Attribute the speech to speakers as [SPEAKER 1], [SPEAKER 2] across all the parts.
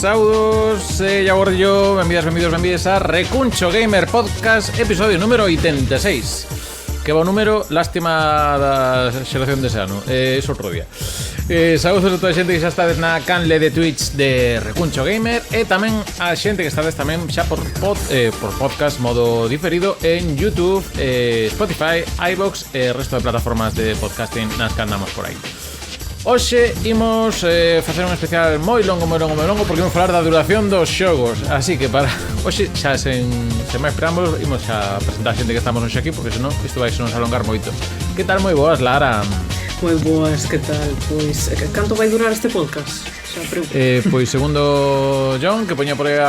[SPEAKER 1] Saudos, Iago Gordillo, benvidas a Recuncho Gamer Podcast, episodio número 86. Que bo número, lástima da xeración dese ano, outro día. Saúdos a toda a xente que xa estades na canle de Twitch de Recuncho Gamer e tamén a xente que estades tamén xa por podcast modo diferido en YouTube, Spotify, iVoox e resto de plataformas de podcasting nas que andamos por aí. Hoxe imos facer un especial moi longo porque imos falar da duración dos xogos. Así que para hoxe xa sen máis preámbulos imos xa presentar a xente que estamos hoxe aquí, porque senón isto vai se nos alongar moito. Que tal? Moi boas, Lara.
[SPEAKER 2] Moi boas, que tal? Pois, canto vai durar este podcast?
[SPEAKER 1] Pois segundo John, que poña por aí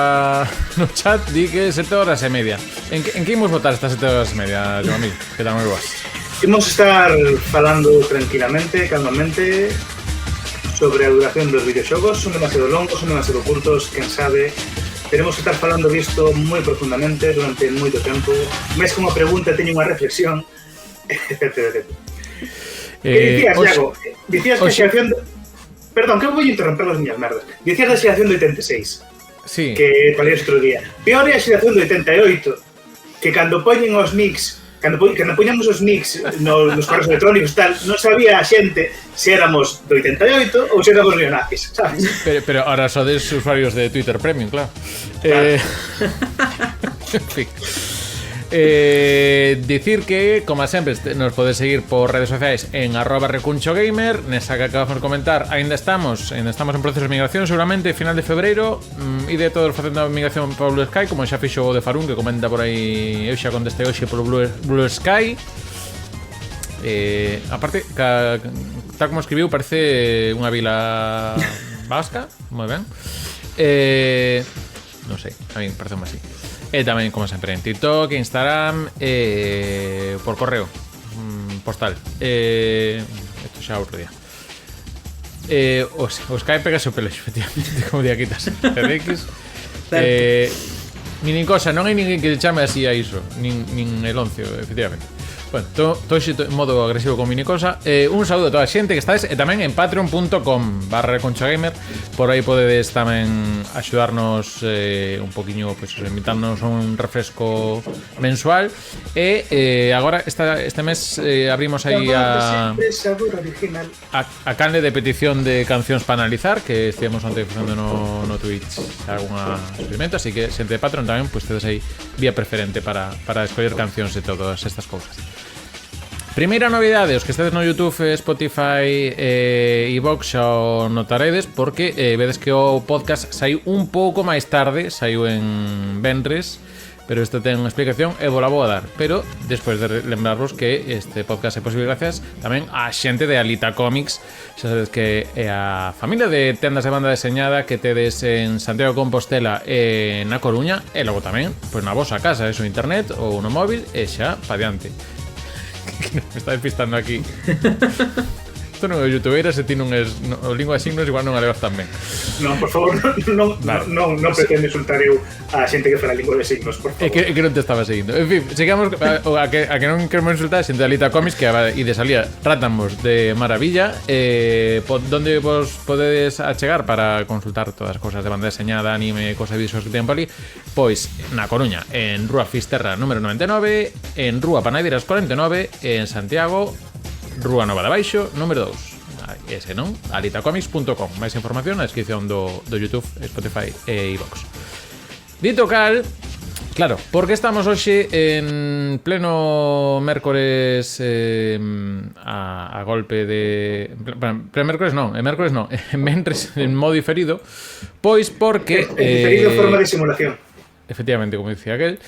[SPEAKER 1] no chat, di que 7 horas e media. En que imos botar estas 7 horas e media, John amigo? Que tal? Moi boas.
[SPEAKER 3] Imos estar falando tranquilamente, calmamente, sobre a duración dos videoxogos. Son demasiado longos, son demasiado curtos, quen sabe. Teremos que estar falando disto moi profundamente durante moito tempo. Mes que unha pregunta teño unha reflexión, etc. Dicías, Iago, dicías que a xeración... Perdón, que vou interromper as miñas merdas. Dicías da xeración de 86,
[SPEAKER 1] sí.
[SPEAKER 3] Que falei outro día. Peor é a xeración de 88, que cando poñen os nicks, cando poñamos os nicks nos correos electrónicos tal, non sabía a xente se éramos do 88 ou se éramos neonazis, sabes?
[SPEAKER 1] Pero ahora sodes usuarios de Twitter Premium, claro. En fin. Dicir que, como sempre, nos podes seguir por redes sociais en @recunchogamer. Nesa que acabamos de comentar, ainda estamos en proceso de migración, seguramente final de febreiro. E de todos facendo a migración para Blue Sky, como xa fixo o de Farun, que comenta por aí. Eu xa contestei hoxe por Blue Sky. Aparte, tal como escribiu, parece unha vila vasca. Moi ben. Non sei, a mí parece así. E tamén, como sempre, en TikTok, Instagram, por correo postal. Isto xa outro día. O Skype pega o pelexo, efectivamente, como día quitas TDX. Nin cosa, non hai ninguén que chame así a iso, nin el oncio, efectivamente. Bueno, todo en modo agresivo con minicosa. Un saúdo a toda a xente que estades, e tamén en patreon.com/reconchogamer. Por aí podedes tamén axudarnos un poquinho, pues, invitarnos un refresco mensual. E agora este mes abrimos aí a canle de petición de cancións para analizar, que estivemos onte facendo no Twitch algún experimento, así que xente de Patreon tamén, pues tedes aí vía preferente para escoller cancións e todas estas cousas. Primeira novidade, os que estedes no YouTube, Spotify e iVoox xa o notaredes, porque vedes que o podcast saiu un pouco máis tarde, saiu en venres, pero isto ten unha explicación e vou a dar. Pero despois de lembrarvos que este podcast é posible gracias tamén a xente de Alita Comics. Xa sabedes que é a familia de tendas de banda deseñada que tedes en Santiago de Compostela e na Coruña, e logo tamén pois na vosa casa, eso, internet ou no móvil, e xa pa diante. Me está despistando aquí. Isto non é youtubeira, se ti non é o lingua de signos, igual non a levas tan ben.
[SPEAKER 3] Non, por favor, non pretendo insultar eu a xente que fala lingua de signos, por favor.
[SPEAKER 1] É que non te estaba seguindo. En fin, chegamos a que non queremos insultar a xente de Alita Comics, que e de salida tratamos de maravilla. Donde vos podedes achegar para consultar todas as cosas de banda deseñada, anime, cosas de visuos que teñen por ali? Pois na Coruña, en Rúa Fisterra número 99, en Rúa Panadeiras 49, en Santiago Rúa Nova de Baixo, número 2. Ese, non? alitacomics.com. Máis información na descripción do YouTube, Spotify e iVoox. Dito cal, claro, porque estamos hoxe en pleno mércores a golpe de... Mércores non, en mentres, en modo diferido, pois porque...
[SPEAKER 3] diferido forma de simulación.
[SPEAKER 1] Efectivamente, como dicía aquel,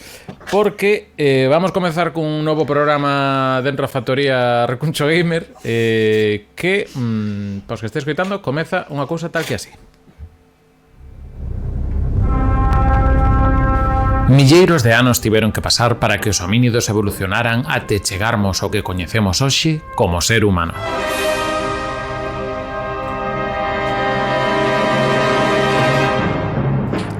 [SPEAKER 1] porque vamos comenzar cun novo programa dentro da factoría Recuncho Gamer, que, para os que estéis escoitando, comeza unha cousa tal que así. Milleiros de anos tiveron que pasar para que os homínidos evolucionaran até chegarmos ao que coñecemos hoxe como ser humano.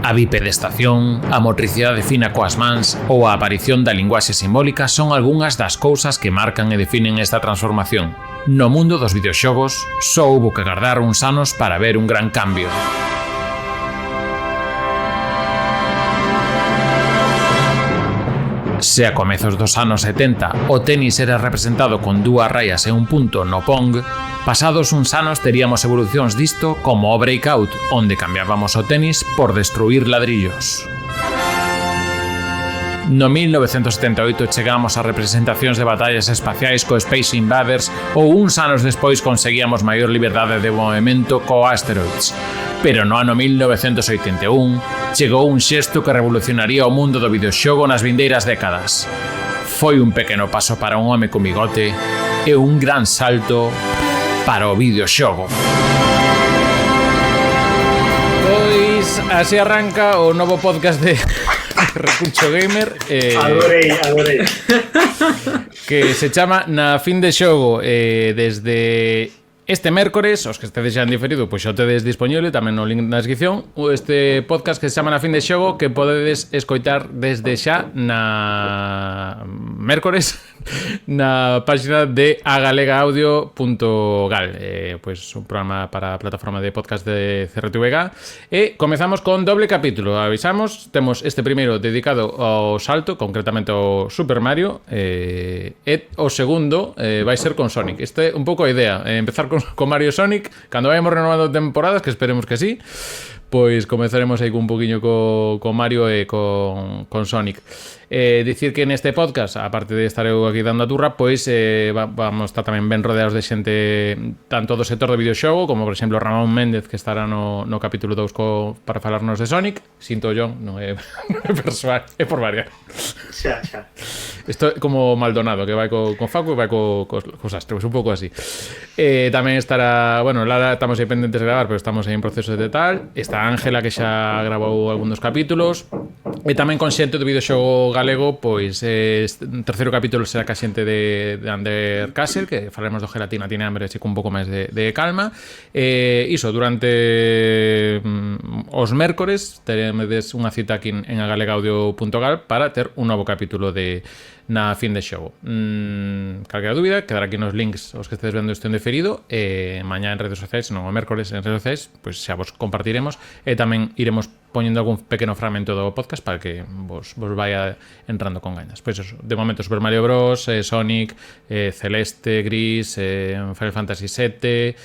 [SPEAKER 1] A bipedestación, a motricidade fina coas mans ou a aparición da linguaxe simbólica son algunhas das cousas que marcan e definen esta transformación. No mundo dos videoxogos, só houbo que agardar uns anos para ver un gran cambio. Se a comezos dos anos 70 o tenis era representado con dúas raias e un punto no Pong, pasados uns anos teríamos evolucións disto como o Breakout, onde cambiábamos o tenis por destruir ladrillos. No 1978 chegamos a representacións de batallas espaciais co Space Invaders ou uns anos despois conseguíamos maior liberdade de movimento co Asteroids. Pero no ano 1981 chegou un xesto que revolucionaría o mundo do videoxogo nas vindeiras décadas. Foi un pequeno paso para un home con bigote e un gran salto para o videoxogo. Pois así arranca o novo podcast de Recuncho Gamer,
[SPEAKER 3] adorei.
[SPEAKER 1] que se chama Na Fin de Xogo. Desde este mércores, os que estedes xa en diferido, pois xa o tedes disponible tamén no link na descripción, este podcast que se chama Na Fin de Xogo, que podedes escoitar desde xa na mércores na página de agalegaudio.gal, pois un programa para a plataforma de podcast de CRTVG. E comezamos con doble capítulo. Avisamos, temos este primeiro dedicado ao salto, concretamente ao Super Mario, e o segundo vai ser con Sonic. Este é un pouco a idea, empezar con Mario Sonic, cando vayamos renovando temporadas, que esperemos que sí, pois comezaremos aí cun poquinho con Mario e con Sonic. Dicir que neste podcast, aparte de estar eu aquí dando a turra, pois vamos estar tamén ben rodeados de xente tanto do sector do videoxogo, como por exemplo Ramón Méndez, que estará no capítulo 2 para falarnos de Sonic. Sinto yo, non é persoal, é por variar.
[SPEAKER 3] Xa.
[SPEAKER 1] Isto é como Maldonado, que vai con Facu e vai cos astros, un pouco así. Tamén estará, bueno, Lara estamos aí pendentes de gravar, pero estamos aí en proceso de tal. Está Ángela, que xa grabou algún dos capítulos. E tamén con xente do videoxogo galego, pois o terceiro capítulo será ca xente de Under Castle, que falaremos do Gelatina Tiene Hambre, así con un pouco máis de calma. Iso, durante os mércores teredes unha cita aquí en agalegaudio.gal para ter un novo capítulo de Na Fin de Xogo. Calquera dúbida, quedará aquí nos links os que estedes vendo isto en deferido, mañá en redes sociais, non o mércores en redes sociais, pois xa vos compartiremos e tamén iremos poñendo algún pequeno fragmento do podcast para que vos vaya entrando con gañas. Pois eso, de momento Super Mario Bros, Sonic, Celeste, Gris, Final Fantasy VII,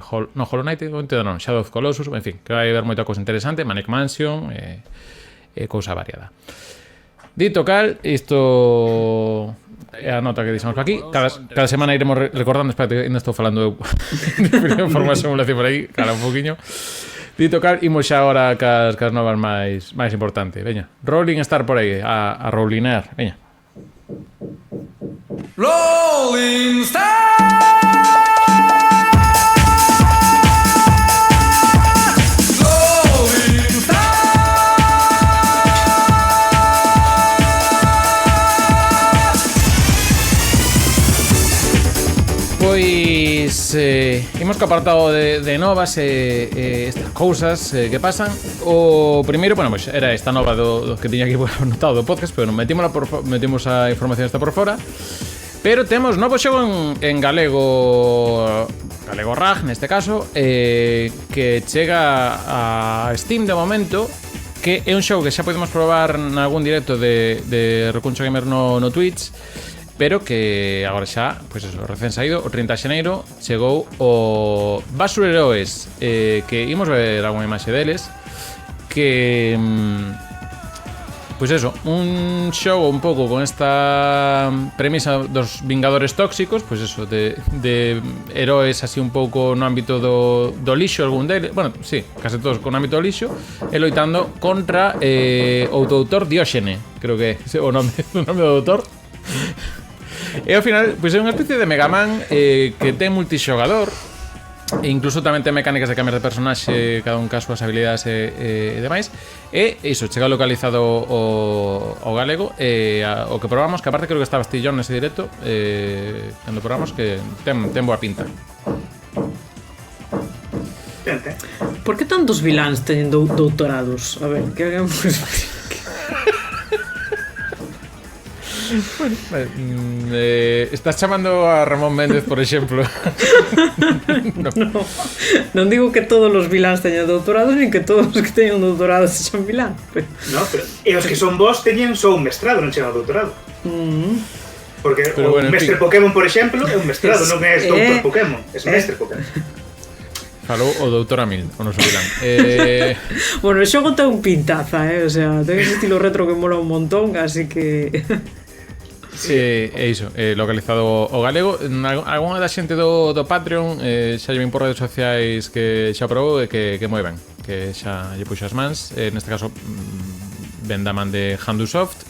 [SPEAKER 1] Hollow Knight, non, Shadow of Colossus, en fin, que vai haber moita cousa interesante, Manic Mansion, cousa variada. Dito cal, isto é a nota que deixamos por aquí. Cada semana iremos recordando, espérate, ainda estou falando de forma de simulación por aí, cala un poquinho. Dito cal, imos xa agora cas novas máis importantes. Veña, Rolling Star por aí, a rollinear, veña. Rolling Star! Pois imos co apartado de novas estas cousas que pasan. O primeiro, bueno, pois era esta nova do que tiña aquí anotado do podcast, pero non metimos a información esta por fora. Pero temos novo xogo en galego RAG neste caso, que chega a Steam de momento, que é un xogo que xa podemos probar en algún directo de Recuncho Gamer no Twitch, pero que agora xa, pois eso, recén saído, o 30 de xaneiro chegou o Basur Heroes, que imos ver algunha imaxe deles, que pois eso, un xogo un pouco con esta premisa dos Vingadores tóxicos, pois eso, de heroes así un pouco no ámbito do lixo, algún deles, bueno, sí, case todos con ámbito do lixo, e loitando contra o doutor Dióxene, creo que é o nome do doutor. E ao final, pois é unha especie de Mega Man que ten multixogador, e incluso tamén ten mecánicas de cambiar de personaxe, cada un caso as habilidades e demais. E iso, chega localizado o galego, o que probamos, que aparte creo que estaba Stillón nese directo, cando probamos, que ten boa pinta.
[SPEAKER 2] Por que tantos viláns teñen doutorados? A ver, que alguén
[SPEAKER 1] Estás chamando a Ramón Méndez, por exemplo.
[SPEAKER 2] Non digo que todos os viláns teñan doutorado, nin que todos os que teñan doutorado sexan vilán. Pero...
[SPEAKER 3] No, pero e os que son vos teñen só un mestrado, non chegan ao doutorado. Porque pero o mestre Pokémon, por exemplo, é un mestrado, non é doutor Pokémon, é mestre Pokémon.
[SPEAKER 1] Falou o doutor Amil, o noso vilán.
[SPEAKER 2] Bueno, o xogo ten un pintaza, o sea, ten ese estilo retro que mola un montón, así que...
[SPEAKER 1] É iso, localizado o galego. Alguna da xente do Patreon xa lle vin por redes sociais que xa probou e que moi ben, que xa lle puxo as mans, neste caso ven da man de Handusoft,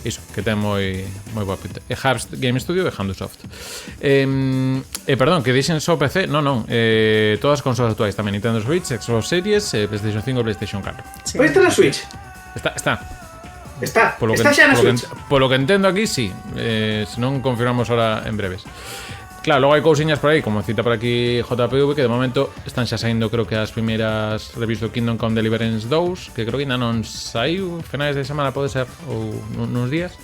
[SPEAKER 1] iso, que ten moi boa pinta. Hubs Game Studio e Handusoft. Perdón, que dixen só PC. Non, todas as consolas actuais tamén, Nintendo Switch, Xbox Series, PlayStation 5 e PlayStation 4.
[SPEAKER 3] Sí. Pois está na Switch?
[SPEAKER 1] Está
[SPEAKER 3] xa na Switch.
[SPEAKER 1] Polo que entendo aquí, sí. Se non confirmamos ahora en breves. Claro, logo hai cousiñas por aí, como cita por aquí JPV, que de momento están xa saindo, creo que as primeiras reviews do Kingdom Come Deliverance 2, que creo que ainda non saiu, finais de semana pode ser, ou nuns días.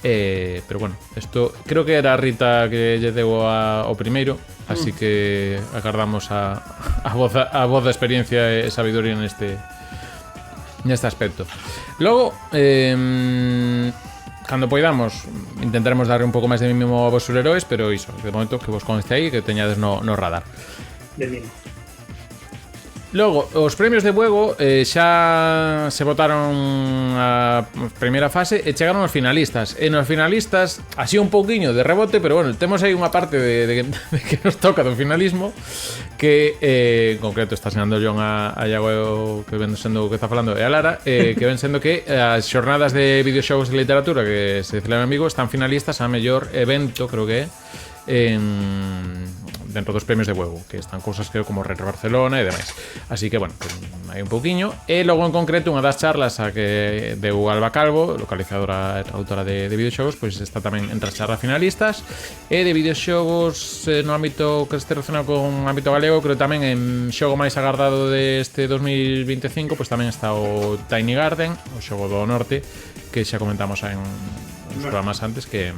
[SPEAKER 1] Pero bueno, isto creo que era a Rita que lle deu ao primeiro, así que agardamos a voz da experiencia e sabiduría neste aspecto. Logo, cando poidamos, intentaremos darle un pouco máis de mimo a vos superheróis, pero iso, de momento que vos conste aí, que teñades no radar.
[SPEAKER 3] De mimo.
[SPEAKER 1] Logo, os premios de Buego xa se votaron a primeira fase e chegaron os finalistas. E nos finalistas, así un pouquiño de rebote, pero bueno, temos aí unha parte de que nos toca do finalismo, que en concreto está enseñando John a Iago, que ven sendo o que está falando, e a Lara, que ven sendo que as xornadas de videoxogos e literatura que se celebran en Vigo están finalistas a mellor evento, creo que é, dentro dos premios de Buego, que están cousas que como Retro Barcelona e demais. Así que, bueno, pues, hai un pouquiño. E logo, en concreto, unha das charlas a que deu Alba Calvo, localizadora e autora de videoxogos, pois está tamén entre as charlas finalistas. E de videoxogos no ámbito que este relacionado con o ámbito galego, creo tamén en xogo máis agardado deste 2025, pois tamén está o Tiny Garden, o xogo do norte, que xa comentamos en os programas antes, que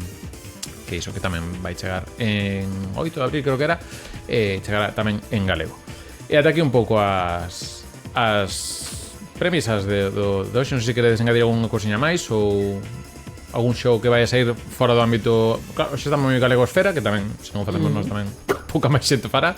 [SPEAKER 1] iso que tamén vai chegar en 8 de abril, creo que era, chegará tamén en galego. E ata aquí un pouco as premisas do hoxe. Non sei se queredes engadir algunha cousiña máis ou algún show que vai a sair fora do ámbito. Claro, xa estamos moi galegosfera, que tamén, se non facemos nós tamén, pouca máis xente fará.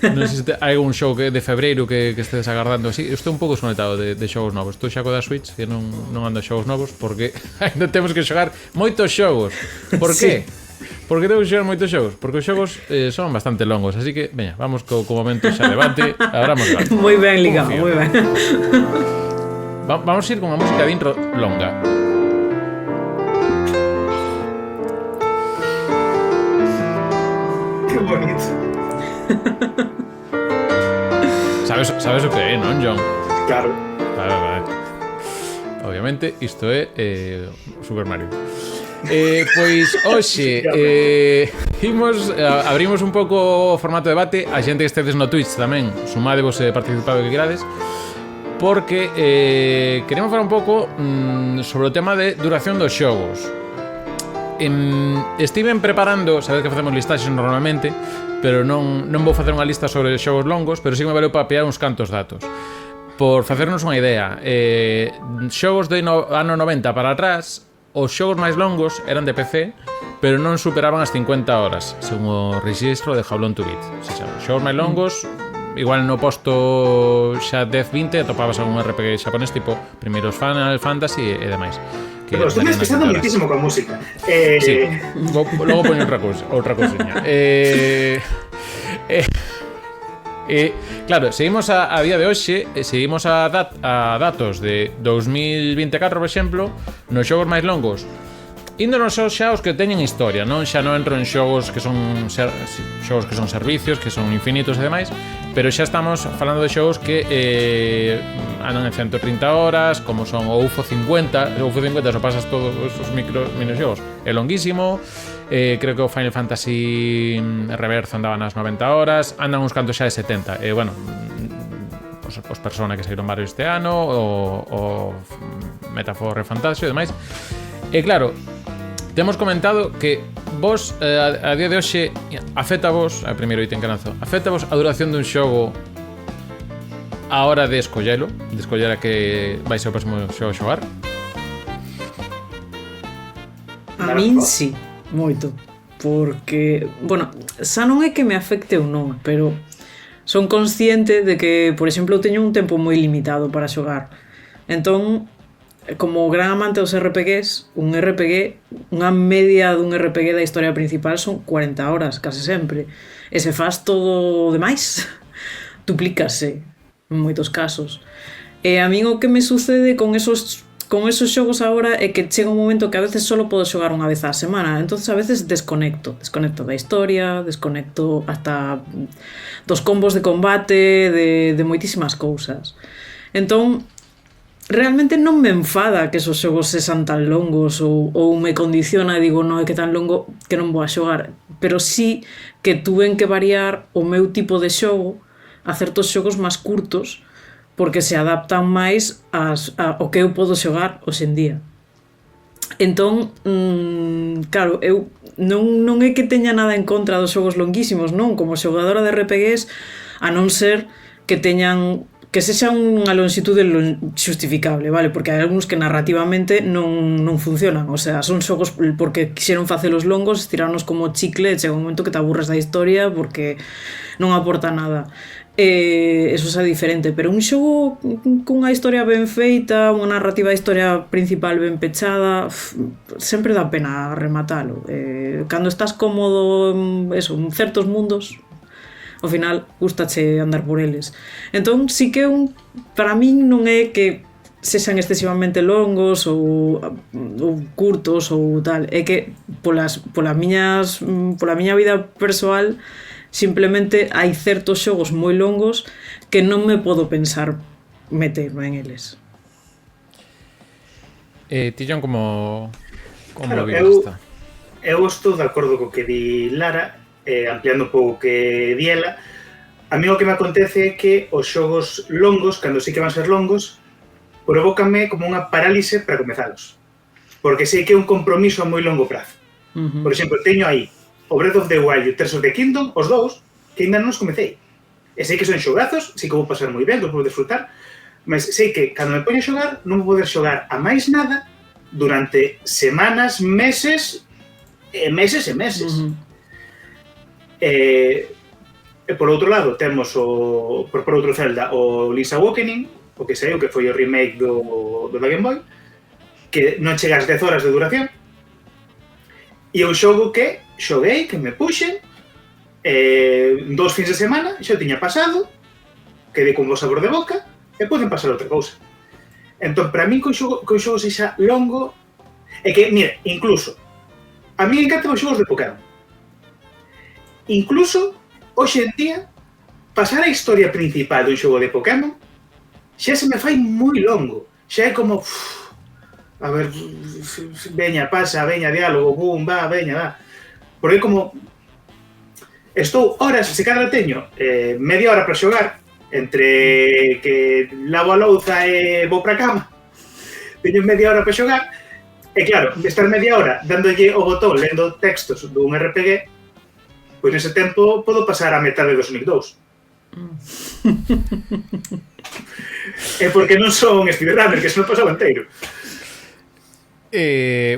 [SPEAKER 1] Non sei se hai algún show que de febreiro que estedes agardando así. Eu estou un pouco desconectado de xogos novos. Estou xa co da Switch, que non ando a xogos novos, porque ainda temos que xogar moitos xogos. Por que? Porque tengo que xogar moitos xogos? Porque os xogos son bastante longos, así que, veña, vamos co momento xa debate. Abramos debate.
[SPEAKER 2] Moi ben ligado, moi ben.
[SPEAKER 1] Vamos a ir con a música de intro longa.
[SPEAKER 3] Que bonito.
[SPEAKER 1] Sabes o que é, non, John?
[SPEAKER 3] Claro.
[SPEAKER 1] Vale. Obviamente, isto é Super Mario. Pois hoxe abrimos un pouco o formato de debate. A xente que estedes no Twitch tamén, sumadevos e participado que querades, porque queremos falar un pouco sobre o tema de duración dos xogos. Estiven preparando, sabes que facemos listaxes normalmente, pero non vou facer unha lista sobre xogos longos, pero sí que me valeu para pillar uns cantos datos. Por facernos unha idea, xogos de ano 90 para atrás, os xogos máis longos eran de PC, pero non superaban as 50 horas, según o rexistro de How Long to Beat. Os xogos máis longos, igual no posto xa 10-20, atopabas algún RPG xaponés tipo primeiros Final Fantasy e demais.
[SPEAKER 3] Pero estou despistando muitísimo con música.
[SPEAKER 1] Sí, logo poño outra cousiña. Claro, seguimos a día de hoxe, seguimos a datos de 2024, por exemplo, nos xogos máis longos. Índonos xa os que teñen historia, xa non entro en xogos que son servicios, que son infinitos e demais, pero xa estamos falando de xogos que andan en 130 horas, como son o UFO 50. O UFO 50 só pasas todos os minixogos, é longuísimo. Creo que o Final Fantasy Reverso andaba nas 90 horas, andan uns cantos xa de 70. Bueno, os Persona que saíron varios este ano, o Metaphor Refantasio e demais. E claro, temos comentado que vos a día de hoxe afecta vos, a primeiro item que lanzo, afecta vos a duración dun xogo a hora de escollelo, de escoller a que vai ser o próximo xogo a xogar?
[SPEAKER 2] A min sí, moito. Porque, bueno, xa non é que me afecte ou non, pero son consciente de que, por exemplo, eu teño un tempo moi limitado para xogar. Entón, como gran amante dos RPGs, unha media dun RPG da historia principal son 40 horas, case sempre. E se faz todo o demais, duplícase en moitos casos. E a min o que me sucede con esos xogos agora é que chega un momento que a veces só podo xogar unha vez á semana, entonces a veces desconecto da historia, desconecto hasta dos combos de combate, de moitísimas cousas. Entón, realmente non me enfada que esos xogos sexan tan longos ou me condiciona e digo, non, é que tan longo que non vou a xogar, pero sí que tuven que variar o meu tipo de xogo a certos xogos máis curtos porque se adaptan máis ao que eu podo xogar hoxe en día. Entón, claro, eu non é que teña nada en contra dos xogos longuísimos, non, como xogadora de RPGs, a non ser que teñan que sexa unha longitude justificable, vale? Porque hai algúns que narrativamente non funcionan, o sea, son xogos porque quixeron facelos longos, estirarnos como chicle, e chega un momento que te aburres da historia porque non aporta nada. Eso é diferente, pero un xogo cunha historia ben feita, unha narrativa de historia principal ben pechada, sempre dá pena rematalo. Cando estás cómodo en certos mundos, ao final gustache andar por eles. Entón, sí que para min non é que sexan excesivamente longos ou curtos ou tal, é que pola miña vida persoal simplemente hai certos xogos moi longos que non me podo pensar meterme en eles.
[SPEAKER 1] Tillón, como
[SPEAKER 3] claro,
[SPEAKER 1] vive esta?
[SPEAKER 3] Eu estou de acordo co que di Lara, ampliando un pouco que di ela. A mí o que me acontece é que os xogos longos, cando sí que van ser longos, provócame como unha parálise para comezalos. Porque sei que é un compromiso a moi longo prazo. Por exemplo, teño aí o Breath of the Wild e o Tears of the Kingdom, os dous, que ainda non os comecei. E sei que son xogazos, sei que vou pasar moi ben, que vou disfrutar, mas sei que cando me poño a xogar non vou poder xogar a máis nada durante semanas, meses e meses e meses. E por outro lado temos por outro Zelda o Link's Awakening, o que saiu, que foi o remake do Game Boy, que non chega ás 10 horas de duración, e é un xogo que xoguei, que me puxen 2 fins de semana, xa o tiña pasado, quedei con bo sabor de boca e poden pasar outra cousa. Entón, para min, con xogo sexa longo, é que, mira, incluso a mí encantan os xogos de Pokémon. Incluso, hoxe en día, pasar a historia principal dun xogo de Pokémon xa se me fai moi longo. Xa é como... a ver, veña, pasa, veña, diálogo, boom, va, veña, va. Porque como... estou horas, se cada teño media hora para xogar, entre que lavo a louza e vou para a cama, teño media hora para xogar, e claro, estar media hora dándolle o botón, lendo textos dun RPG, pois nese tempo podo pasar a metade do Sonic 2. É porque non son speedrunner, que se non pasaba inteiro.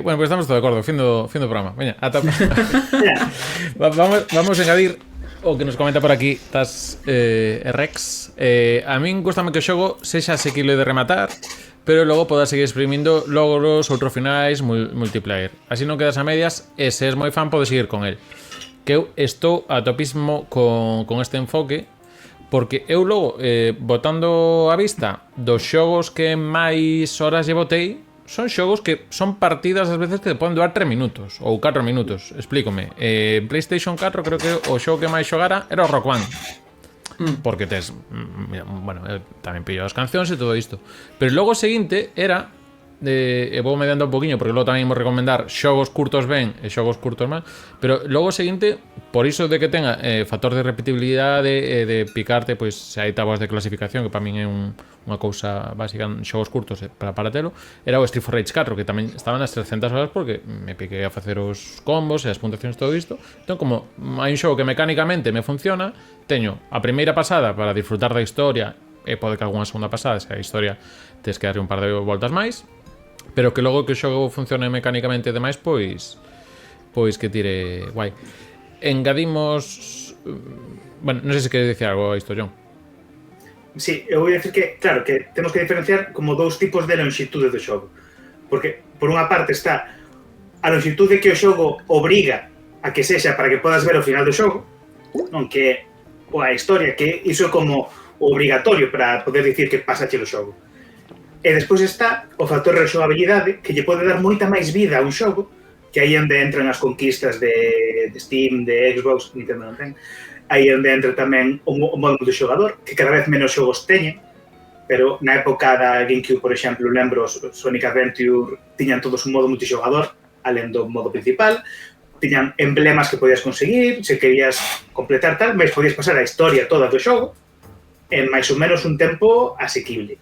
[SPEAKER 1] Bueno, pues estamos todos de acordo. Fin do programa. Veña, ata... vamos a añadir o que nos comenta por aquí tas Rex. A min gustame que o xogo sexa asequible de rematar, pero logo podas seguir exprimindo logros, outros finais, multiplayer. Así non quedas a medias e se és moi fan podes seguir con el. Que eu estou a topismo con este enfoque, porque eu logo, botando a vista dos xogos que máis horas lle botei, son xogos que son partidas ás veces que poden durar 3 minutos ou 4 minutos, explícome. En PlayStation 4 creo que o xogo que máis xogara era o Rock Band, porque tes, bueno, tamén pillo as cancións e todo isto, pero logo o seguinte era vou mediando un poquinho, porque logo tamén imos recomendar xogos curtos ben e xogos curtos mal, pero logo o seguinte, por iso de que tenga factor de repetibilidade e de picarte, pois se hai tabas de clasificación, que para min é unha cousa básica en xogos curtos para telo, era o Street for Rage 4, que tamén estaba nas 300 horas porque me piquei a facer os combos e as puntuacións todo isto. Entón, como hai un xogo que mecánicamente me funciona, teño a primeira pasada para disfrutar da historia e pode que algunha segunda pasada, se a historia tes que darlle un par de voltas máis, pero que logo que o xogo funcione mecánicamente demais, pois que tire guai. Engadimos... Bueno, non sei se queres dicir algo a isto, John.
[SPEAKER 3] Sí, eu vou dicir que, claro, que temos que diferenciar como dous tipos de longitude do xogo. Porque, por unha parte, está a longitude que o xogo obriga a que sexa para que podas ver o final do xogo, non que a historia, que iso é como obrigatorio para poder dicir que pasa o xogo. E despois está o factor de rexogabilidade, que lle pode dar moita máis vida a un xogo, que aí onde entran as conquistas de Steam, de Xbox, Nintendo non ten, aí onde entra tamén o modo de xogador, que cada vez menos xogos teñen, pero na época da GameCube, por exemplo, lembro, Sonic Adventure tiñan todos un modo multixogador, alén do modo principal, tiñan emblemas que podías conseguir, se querías completar tal, mas podías pasar a historia toda do xogo, en máis ou menos un tempo asequible.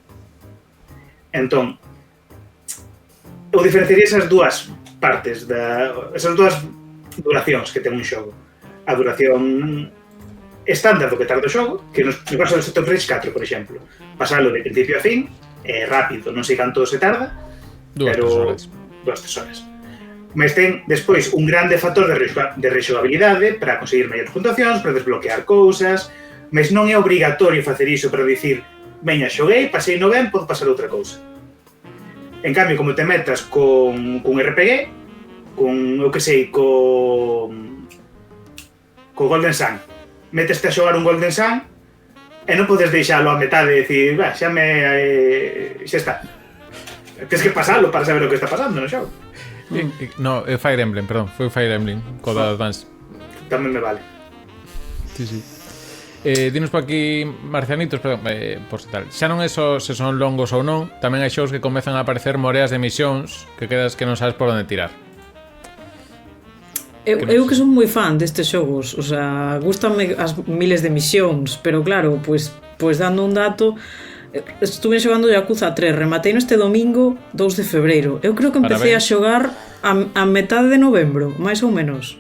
[SPEAKER 3] Entón, eu diferenciaría esas dúas partes, esas dúas duracións que ten un xogo. A duración estándar do que tarda o xogo, que no caso do Street for Rage 4, por exemplo, pasalo de principio a fin, é rápido, non sei canto se tarda, pero 2-3 horas. Mas ten despois un grande factor de rexogabilidade para conseguir maiores puntuacións, para desbloquear cousas, mas non é obrigatorio facer iso para dicir veña, xoguei, pasei no ben, podo pasar outra cousa. En cambio, como te metas con RPG, con, eu que sei, con Golden Sun, meteste a xogar un Golden Sun e non podes deixalo a metade e dicir, xa está. Tens que pasalo para saber o que está pasando no xogo.
[SPEAKER 1] No, Fire Emblem, perdón, foi Fire Emblem, Code Advance.
[SPEAKER 3] Tamén me vale.
[SPEAKER 1] Sí. Dinos por aquí, Marcianitos, perdón, por se tal. Xa non é só se son longos ou non, tamén hai xogos que comezan a aparecer moreas de misións que quedas que non sabes por onde tirar.
[SPEAKER 2] Eu que son moi fan destes xogos, o sea, gústanme as miles de misións, pero claro, pois dando un dato, estuve xogando Yakuza 3, rematei este domingo 2 de febreiro. Eu creo que empecé a xogar a metade de novembro, máis ou menos.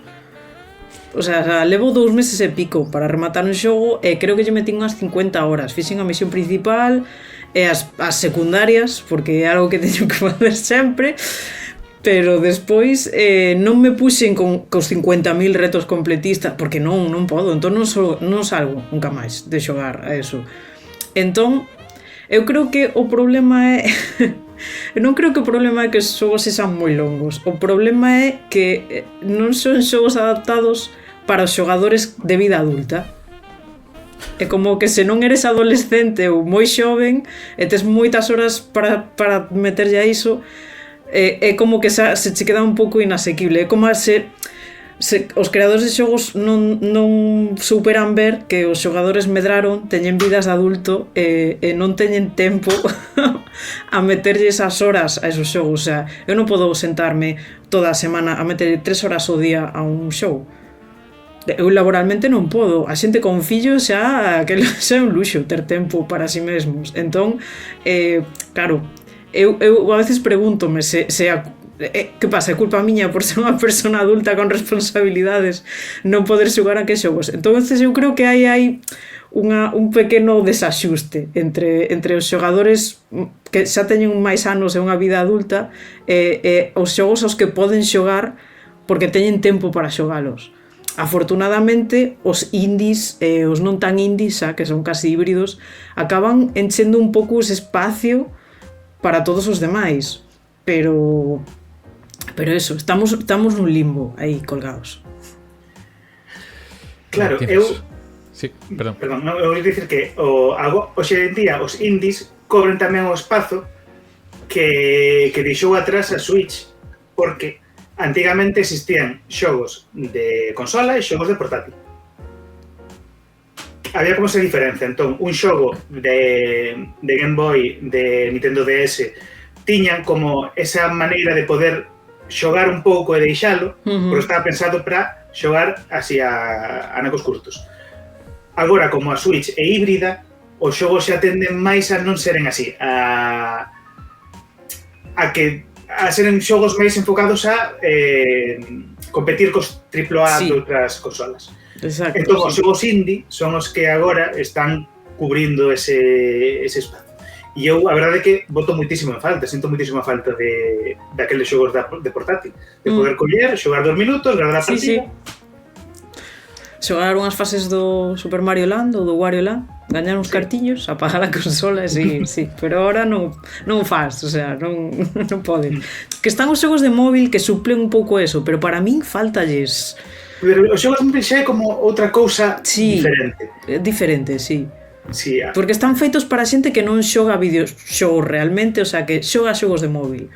[SPEAKER 2] O sea, levo 2 meses e pico para rematar un xogo e creo que lle metín unhas 50 horas. Fixen a misión principal e as secundarias, porque é algo que teño que facer sempre, pero despois non me puxen cos 50.000 retos completistas, porque non podo, entón non salgo nunca máis de xogar a eso. Entón, eu creo que o problema é... Eu non creo que o problema é que os xogos sexan moi longos. O problema é que non son xogos adaptados para os xogadores de vida adulta. É como que se non eres adolescente ou moi xoven e tes moitas horas para meterlle a iso, é como que se che queda un pouco inasequible. É como se os creadores de xogos non superan ver que os xogadores medraron, teñen vidas de adulto e non teñen tempo a meterlle esas horas a esos xogos. O sea, eu non podo sentarme toda a semana a meter 3 horas ao día a un xogo. Eu laboralmente non podo. A xente con fillos xa é un luxo ter tempo para si mesmos. Entón, claro, eu a veces pregúntome se que pasa, é culpa miña por ser unha persona adulta con responsabilidades non poder xogar a que xogos. Entonces eu creo que hai un pequeno desaxuste entre os xogadores que xa teñen máis anos e unha vida adulta e os xogos aos que poden xogar porque teñen tempo para xogalos. Afortunadamente, os indies e os non tan indies, que son casi híbridos, acaban enchendo un pouco ese espacio para todos os demais. Pero eso, estamos nun limbo aí colgados.
[SPEAKER 3] Claro, eu...
[SPEAKER 1] Sí, perdón,
[SPEAKER 3] eu vou dicir que hoxe en día os indies cobren tamén o espazo que deixou atrás a Switch, porque antigamente existían xogos de consola e xogos de portátil. Había como esa diferencia. Entón, un xogo de Game Boy, de Nintendo DS, tiñan como esa maneira de poder xogar un pouco e deixalo, porque estaba pensado para xogar así a anacos curtos. Agora, como a Switch é híbrida, os xogos xa tenden máis a non seren así, a seren xogos máis enfocados a competir cos AAA de outras consolas.
[SPEAKER 2] Exacto,
[SPEAKER 3] entón, os xogos indie son os que agora están cubrindo ese espacio. E eu, a verdade é que boto moitísimo en falta, sinto moitísimo a falta daqueles xogos de portátil, de poder coller, xogar 2 minutos, guardar a partida.
[SPEAKER 2] Xogar unhas fases do Super Mario Land ou do Wario Land, gañar uns cartiños, apagar a consola, sí, pero ahora non faz, o sea, non poden. Que están os xogos de móvil que suplen un pouco eso, pero para min faltalles.
[SPEAKER 3] Pero os xogos de móvil xa é como outra cousa diferente.
[SPEAKER 2] Diferente, sí.
[SPEAKER 3] Sí,
[SPEAKER 2] porque están feitos para xente que non xoga videoxogos realmente, o sea, que xoga xogos de móvil.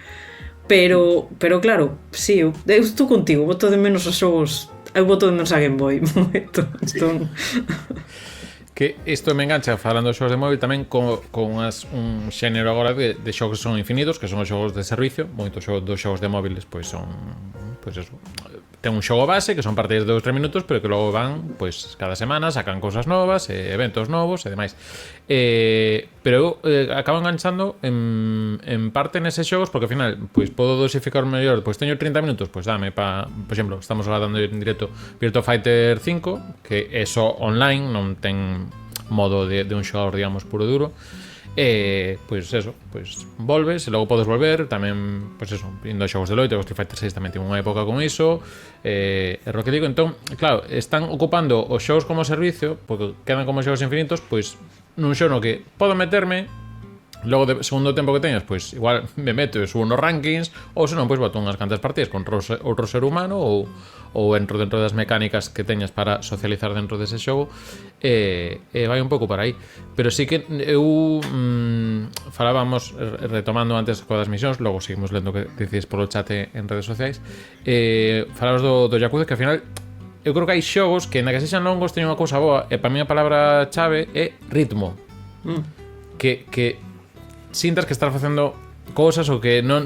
[SPEAKER 2] Pero claro, sí, eu estou contigo, boto de menos os xogos, eu boto de menos a Game Boy.
[SPEAKER 1] Que isto me engancha falando de xogos de móvil tamén con un xénero agora de xogos que son infinitos, que son os xogos de servicio. Moitos dos xogos de móviles pois son eso, ten un xogo base que son partidas de 2-3 minutos, pero que logo van pois cada semana, sacan cousas novas, eventos novos e demais. Pero eu acabo enganchando en parte neses xogos, porque ao final pois podo dosificar mellor, pois teño 30 minutos, pois dame por exemplo, estamos dando en directo Virtua Fighter 5, que é só online, non ten modo de un xogador, digamos, puro e duro. Pois eso, pois volves e logo podes volver tamén, pois eso, indo a xogos de loito. O Street Fighter 6 tamén tivo unha época con iso, é o que digo. Entón, claro, están ocupando os xogos como servicio, porque quedan como xogos infinitos, pois nun xogo no que podo meterme. Logo, segundo tempo que teñas, pois igual me meto e subo nos rankings, ou senón, pois boto unhas cantas partidas con outro ser humano, ou entro dentro das mecánicas que teñas para socializar dentro dese xogo, e vai un pouco para aí. Pero sí que eu falábamos, retomando antes coas misións, logo seguimos lendo que dices polo chat en redes sociais, falábamos do Yakuza, que ao final eu creo que hai xogos que na que sexan longos teñen unha cousa boa, e para mí a palabra chave é ritmo. Que sintas que estás facendo cousas ou que non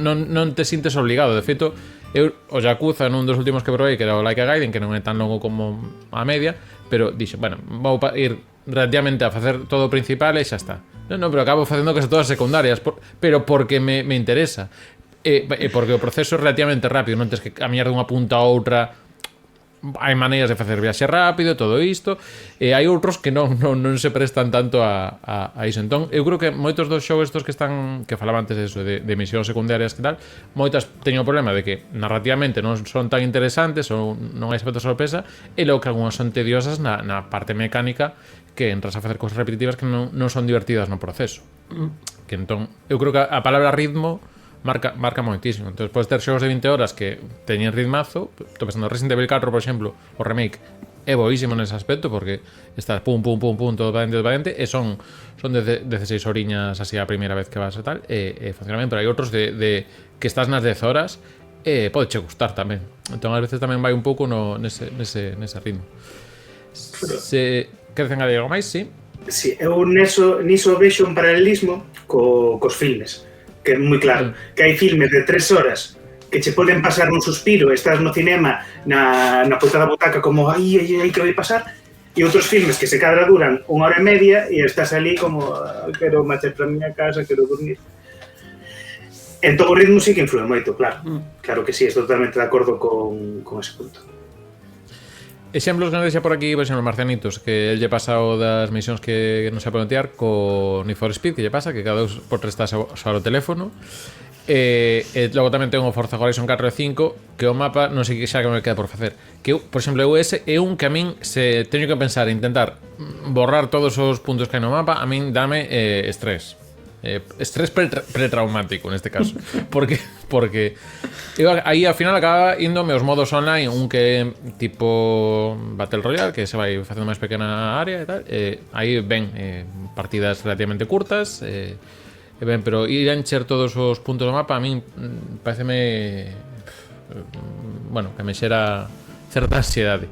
[SPEAKER 1] te sintes obligado. De feito, eu o Yakuza nun dos últimos que probei, que era o Like a Gaiden, que non é tan longo como a media, pero dixo, bueno, vou ir relativamente a facer todo o principal e xa está. Non, pero acabo facendo case todas secundarias, pero porque me interesa. E porque o proceso é relativamente rápido, non tens que camiñar dunha punta a outra. Hai maneiras de facer viaxe rápido, todo isto, e hai outros que non se prestan tanto a iso. Entón, eu creo que moitos dos xogos estos que falaba antes de eso, de misións secundarias que tal, moitas teñen o problema de que narrativamente non son tan interesantes ou non hai efecto sorpresa, e logo que algunhas son tediosas na parte mecánica, que entras a facer cousas repetitivas que non son divertidas no proceso. Que entón, eu creo que a palabra ritmo marca moitísimo. Entón, podes ter xogos de 20 horas que teñen ritmazo. Estou pensando, Resident Evil 4, por exemplo, o remake é boísimo nese aspecto, porque estás pum, todo valente, e son 16 horiñas así a primeira vez que vas e tal, e funciona ben. Pero hai outros de que estás nas 10 horas e pode che gustar tamén. Entón, ás veces tamén vai un pouco nese ritmo. Queres engadir algo máis? Sí?
[SPEAKER 3] Sí, eu niso vexo un paralelismo cos filmes, que é moi claro, que hai filmes de 3 horas que che poden pasar un suspiro, estás no cinema na puta da butaca como ai, que vai pasar, e outros filmes que se cadra duran 1 hora e media e estás ali como quero marchar para a miña casa, quero dormir. Entón o ritmo sí que influe moito, claro. Claro que sí, estou totalmente de acordo con ese punto.
[SPEAKER 1] Exemplos que nos deixa por aquí, por exemplo, Marcianitos, que el lle pasa o das misións que non se pode plantear co Need for Speed, que lle pasa, que cada 2 por 3 estás a usar o teléfono. Logo tamén ten o Forza Horizon 4 e 5, que o mapa non sei que xa que me queda por facer. Que eu, por exemplo, ese é un que a min se teño que pensar e intentar borrar todos os puntos que hai no mapa, a min dame estrés. Estrés pretraumático neste caso, porque eu aí ao final acaba índome os modos online, un que é tipo Battle Royale, que se vai facendo máis pequena área e tal, aí ven partidas relativamente curtas, ben, pero ir a encher todos os puntos do mapa a min pareceme bueno, que me xera certa ansiedade.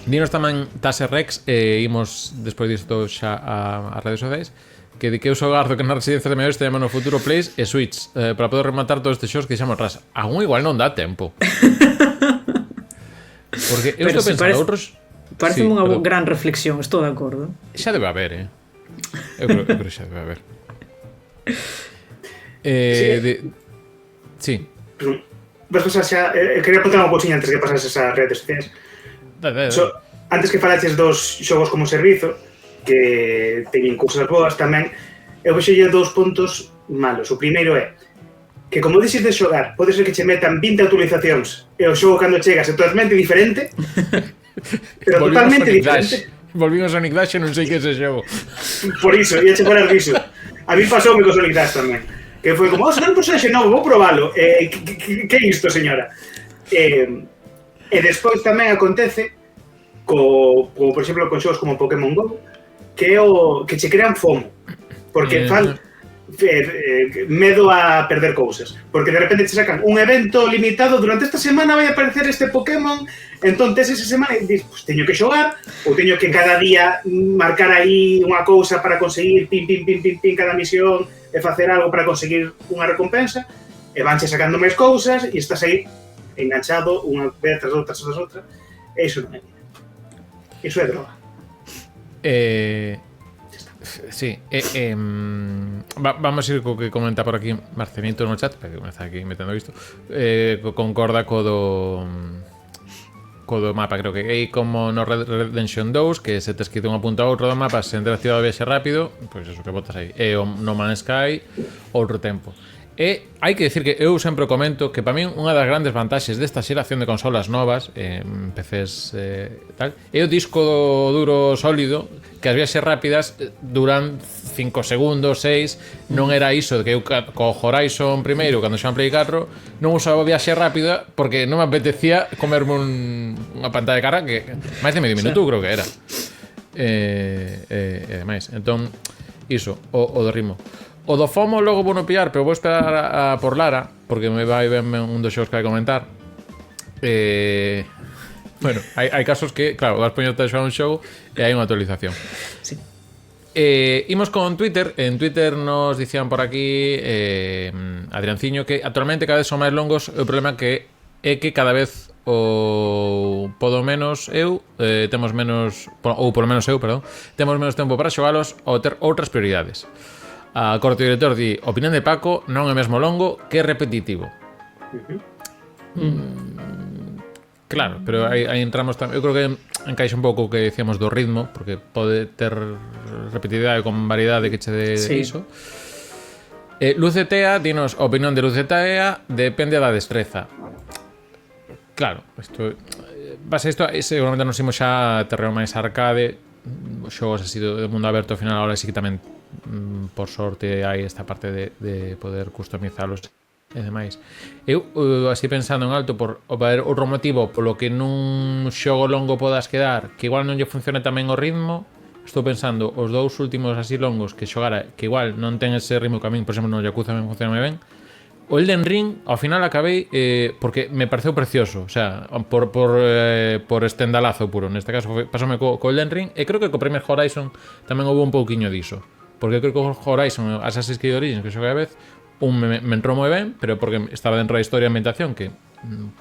[SPEAKER 1] Dinos tamén Taser Rex, imos despois disto xa a redes sociais, que di que eu sou gardo que na residencia de maiores teñamos no futuro Plays e Switch para poder rematar todos estes xogos que xamos ras. Aún igual non dá tempo. Porque eu estou pensando outros...
[SPEAKER 2] Parece unha gran reflexión, estou de acordo.
[SPEAKER 1] Xa debe haber, Eu creo que xa debe haber. Sí.
[SPEAKER 3] Vas pasar xa... quería apuntar unha cousinha antes que pasases esas redes sociais. Antes que falaches dos xogos como servizo, que teñen cousas boas tamén, eu vexelle 2 puntos malos. O primeiro é que, como dixes de xogar, pode ser que che metan 20 actualizacións e o xogo cando chegas é totalmente diferente, pero totalmente diferente.
[SPEAKER 1] Volvimos a Sonic Dash e non sei que é ese xogo.
[SPEAKER 3] Por iso, ia che falar diso. A mí pasoume co Sonic Dash tamén. Que foi como, será un personaxe novo, vou probalo. Que é isto, señora? E despois tamén acontece por exemplo, con xogos como Pokémon GO, que é o que che crean FOMO. Porque medo a perder cousas. Porque de repente te sacan un evento limitado, durante esta semana vai aparecer este Pokémon, entón tes esa semana e dices, pues, teño que xogar, ou teño que cada día marcar aí unha cousa para conseguir pin cada misión e facer algo para conseguir unha recompensa, e vanche sacando máis cousas e estás aí enganchado unha vez tras outra, e iso non é vida. Iso é droga.
[SPEAKER 1] Sí, vamos a ir co que comenta por aquí Marcelito no chat, para que me está aquí metendo isto. Concorda co do mapa, creo que é como no Red Redemption 2, que se te esquita unha punta a outro do mapa, se entra a cidade de viaxe rápido, pois eso que botas aí. E o No Man's Sky, outro tempo. E hai que decir que eu sempre comento que para min unha das grandes vantaxes desta xeración de consolas novas, PCs tal, é o disco duro sólido, que as viaxes rápidas duran 5 segundos, 6, non era iso de que eu co Horizon primeiro, cando xa en Play 4, non usaba viaxe rápida porque non me apetecía comerme unha pantalla de cara que máis de medio minuto creo que era. E máis, entón, iso, o do ritmo. O do FOMO logo vou no pillar, pero vou esperar por Lara, porque me vai ben un dos xogos que vai comentar. Bueno, hai casos que, claro, vas poñerte a xogar un xogo e hai unha actualización.
[SPEAKER 2] Sí.
[SPEAKER 1] Imos con Twitter. En Twitter nos dicían por aquí Adrianciño que actualmente cada vez son máis longos. O problema que é que cada vez ou podo menos eu temos menos, ou polo menos eu, perdón, temos menos tempo para xogalos ou ter outras prioridades. A corte director di, opinión de Paco, non é mesmo longo que repetitivo. Claro, pero aí entramos tamén. Eu creo que encaixa un pouco o que decíamos do ritmo, porque pode ter repetitividade con variedade que che de iso. Lucetea, dinos, opinión de Lucetea, depende da destreza. Claro, isto base isto, seguramente nos imos xa a terreno máis arcade, xogos así de mundo aberto ao final, ahora sí que tamén por sorte hai esta parte de poder customizalos e demais. Eu así pensando en alto por haber outro motivo polo que nun xogo longo podas quedar que igual non lle funcione tamén o ritmo, estou pensando os dous últimos así longos que xogara que igual non ten ese ritmo que a min, por exemplo, no Yakuza me funciona moi ben. O Elden Ring, ao final acabei porque me pareceu precioso, o sea, por estendalazo puro. Neste caso pasoume co Elden Ring e creo que co Premier Horizon tamén houve un pouquiño diso. Porque creo que o Horizon, Assassin's Creed Origins, que xoguei a vez, me entrou moi ben, pero porque estaba dentro da historia e ambientación, que,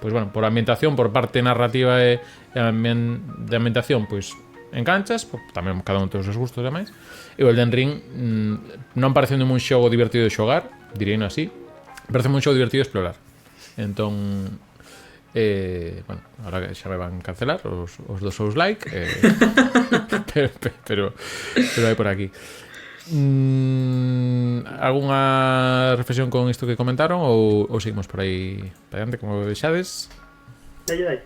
[SPEAKER 1] pois bueno, por ambientación, por parte narrativa e de ambientación, pois enganchas, tamén cada un ten os seus gustos e demais. E o Elden Ring non parecendo un xogo divertido de xogar, diríano así, parece un xogo divertido de explorar. Entón, bueno, ahora xa me van cancelar os dos Souls-like, pero hai por aquí. Alguna reflexión con isto que comentaron ou seguimos por aí para adiante, como vexades?
[SPEAKER 3] Dalle.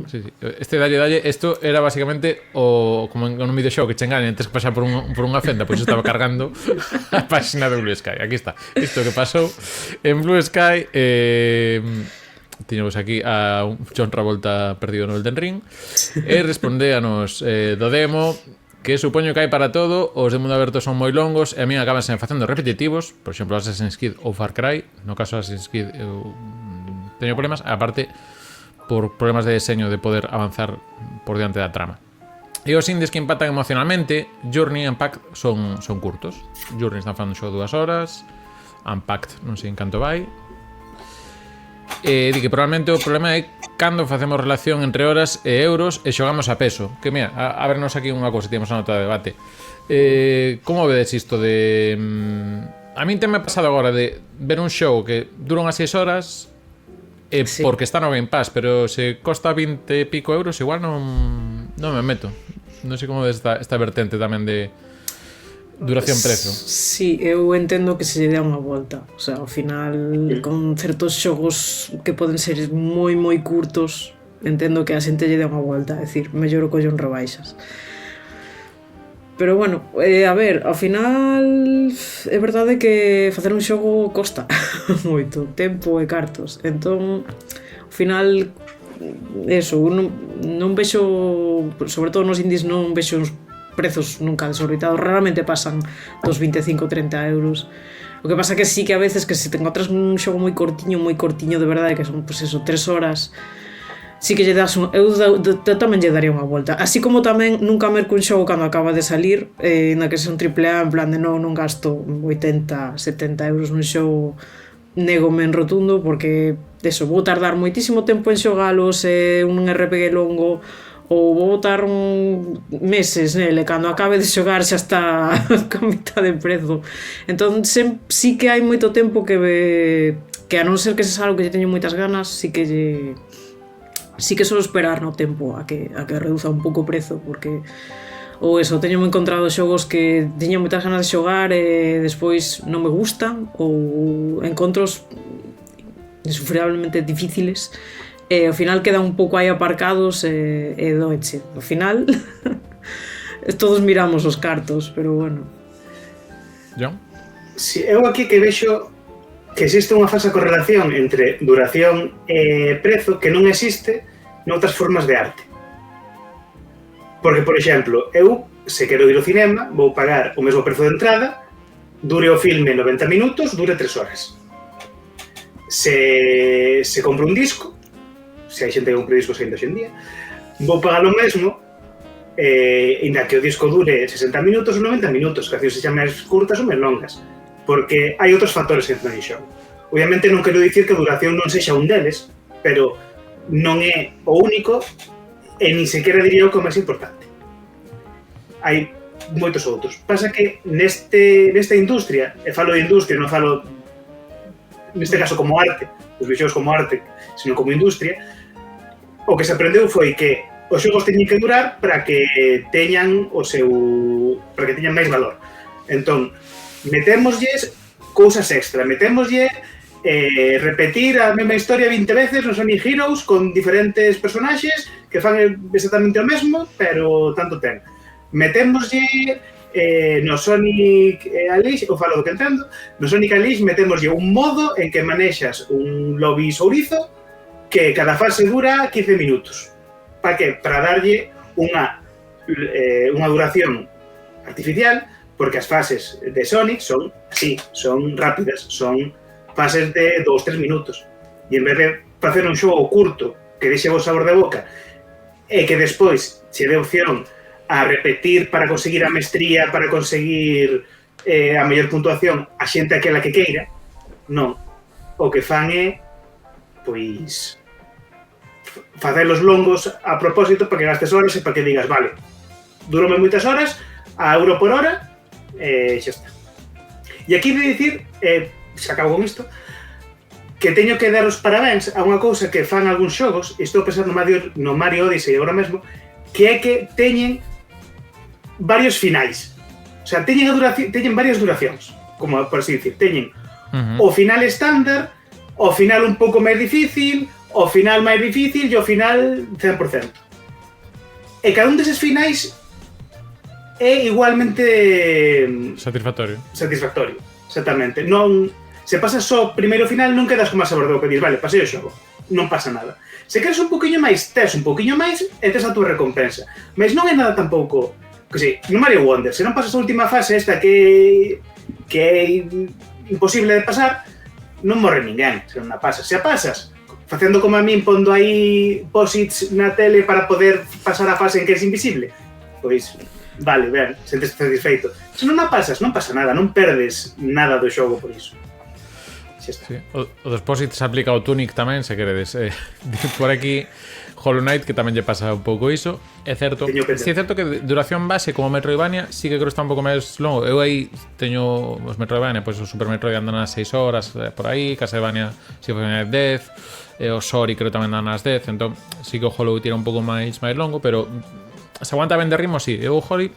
[SPEAKER 1] Sí. Este dalle, esto era básicamente como en un videoxogo que che engañan antes que pasar por unha fenda, pois estaba cargando a página de Blue Sky. Aquí está, isto que pasou en Blue Sky. Tiñamos aquí a John Travolta perdido no Elden Ring e respondéanos do demo que supoño que hai para todo. Os de mundo aberto son moi longos e a mí acabanse facendo repetitivos. Por exemplo, Assassin's Creed ou Far Cry. No caso de Assassin's Creed eu teño problemas, aparte por problemas de diseño de poder avanzar por diante da trama. E os indies que empatan emocionalmente, Journey e Unpacked son curtos. Journey están falando un xogo 2 horas, Unpacked non sei en canto vai. Di que probablemente o problema é cando facemos relación entre horas e euros e xogamos a peso. Que mira, a vernos aquí unha cousa, temos a nota de debate. Como vedes isto de... a min me ha pasado agora de ver un xogo que dura unhas 6 horas sí, porque está no Game Pass, pero se costa 20 e pico euros, igual non me meto. Non sei como ves esta vertente tamén de duración-prezo.
[SPEAKER 2] Sí, eu entendo que se lle dá unha volta. O sea, ao final, con certos xogos que poden ser moi, moi curtos, entendo que a xente lle dá unha volta. É dicir, mellor o collón rebaixas. Pero bueno, a ver, ao final é verdade que facer un xogo costa moito tempo e cartos. Entón, ao final, eso, non vexo, sobre todo nos indies, non vexo uns prezos nunca desorbitados, raramente pasan dos 25-30 euros. O que pasa que sí que a veces que se te encontras un xogo moi cortiño de verdade, que son, pues eso, 3 horas, sí que lle das eu tamén lle daría unha volta. Así como tamén nunca merco un xogo cando acaba de salir, na que son AAA, en plan de non gasto 80-70 euros nun xogo, négome en rotundo, porque eso, vou tardar moitísimo tempo en xogalos, un RPG longo, ou vou botar meses nele, cando acabe de xogar xa está con mitad de prezo. Entón sí que hai moito tempo que a non ser que se algo que lle teño moitas ganas, sí que solo esperar no tempo a que reduza un pouco o prezo, porque ou eso, teño encontrado xogos que teño moitas ganas de xogar e despois non me gustan, ou encontros insufriblemente difíciles e ao final quedan un pouco aí aparcados e doeche. Ao final todos miramos os cartos, pero bueno.
[SPEAKER 1] John?
[SPEAKER 3] Si, eu aquí que vexo que existe unha falsa correlación entre duración e prezo que non existe noutras formas de arte. Porque, por exemplo, eu, se quero ir ao cinema, vou pagar o mesmo prezo de entrada, dure o filme 90 minutos, dure 3 horas. Se compro un disco, se hai xente que compra discos ainda hoxendía, vou pagar o mesmo, ainda que o disco dure 60 minutos ou 90 minutos, que se xa máis curtas ou máis longas, porque hai outros factores que entran en xogo. Obviamente non quero dicir que a duración non sexa un deles, pero non é o único e nin sequera diría o que é máis importante. Hai moitos outros. Pasa que nesta industria, e falo de industria, non falo neste caso como arte, os videoxogos como arte, sino como industria, o que se aprendeu foi que os xogos teñen que durar para que teñan máis valor. Entón, metémoslles cousas extra, metémoslle repetir a mesma historia 20 veces no Sonic Heroes con diferentes personaxes que fan exactamente o mesmo, pero tanto ten. Metémoslle no Sonic Unleashed, ou falo do que entendo, no Sonic Unleashed metémoslle un modo en que manexas un lobby sourizo que cada fase dura 15 minutos. Para que? Para darlle unha duración artificial, porque as fases de Sonic son así, son rápidas, son fases de 2-3 minutos. E en vez de facer un xogo curto que deixe o sabor de boca e que despois se dé opción a repetir para conseguir a mestría, para conseguir a mellor puntuación a xente aquela que queira, non. O que fan é, pois, facelos longos a propósito para que gastes horas e para que digas, vale, durome moitas horas, a euro por hora, xa está. E aquí de dicir, se acabo con isto, que teño que dar os parabéns a unha cousa que fan algúns xogos, e estou pensando no Mario Odyssey agora mesmo, que é que teñen varios finais. O sea, teñen varias duracións, como por así dicir. Teñen o final estándar, o final un pouco máis difícil, o final máis difícil e o final 100%. E cada un deses finais é igualmente
[SPEAKER 1] satisfactorio,
[SPEAKER 3] exactamente. Non, se pasas só primeiro final non quedas con máis sabor do que dis, vale, pasei o xogo, non pasa nada. Se queres un poquinho máis, tes un poquinho máis e tes a túa recompensa. Mas non é nada tampouco, que si, no Mario Wonder, se non pasas a última fase esta que é imposible de pasar, non morre ninguén, se non a pasas. Se a pasas, facendo como a min, pondo aí posits na tele para poder pasar a fase en que és invisible, pois vale, ben, sentes satisfeito. Se non a pasas, non pasa nada, non perdes nada do xogo por iso. Xa está.
[SPEAKER 1] Sí. O despois se aplica o Tunic tamén, se queredes. Por aquí Hollow Knight, que tamén lle pasa un pouco iso. É certo, sí, é certo que duración base como Metroidvania sí que creo que está un pouco máis longo. Eu aí teño os Metroidvania, pois o Super Metroid andan nas 6 horas por aí, Castlevania Symphony of Death, o Sori creo tamén andan nas 10, entón sí que o Hollow tira un pouco máis longo, pero se aguanta ben de ritmo, sí. Eu o Hollow,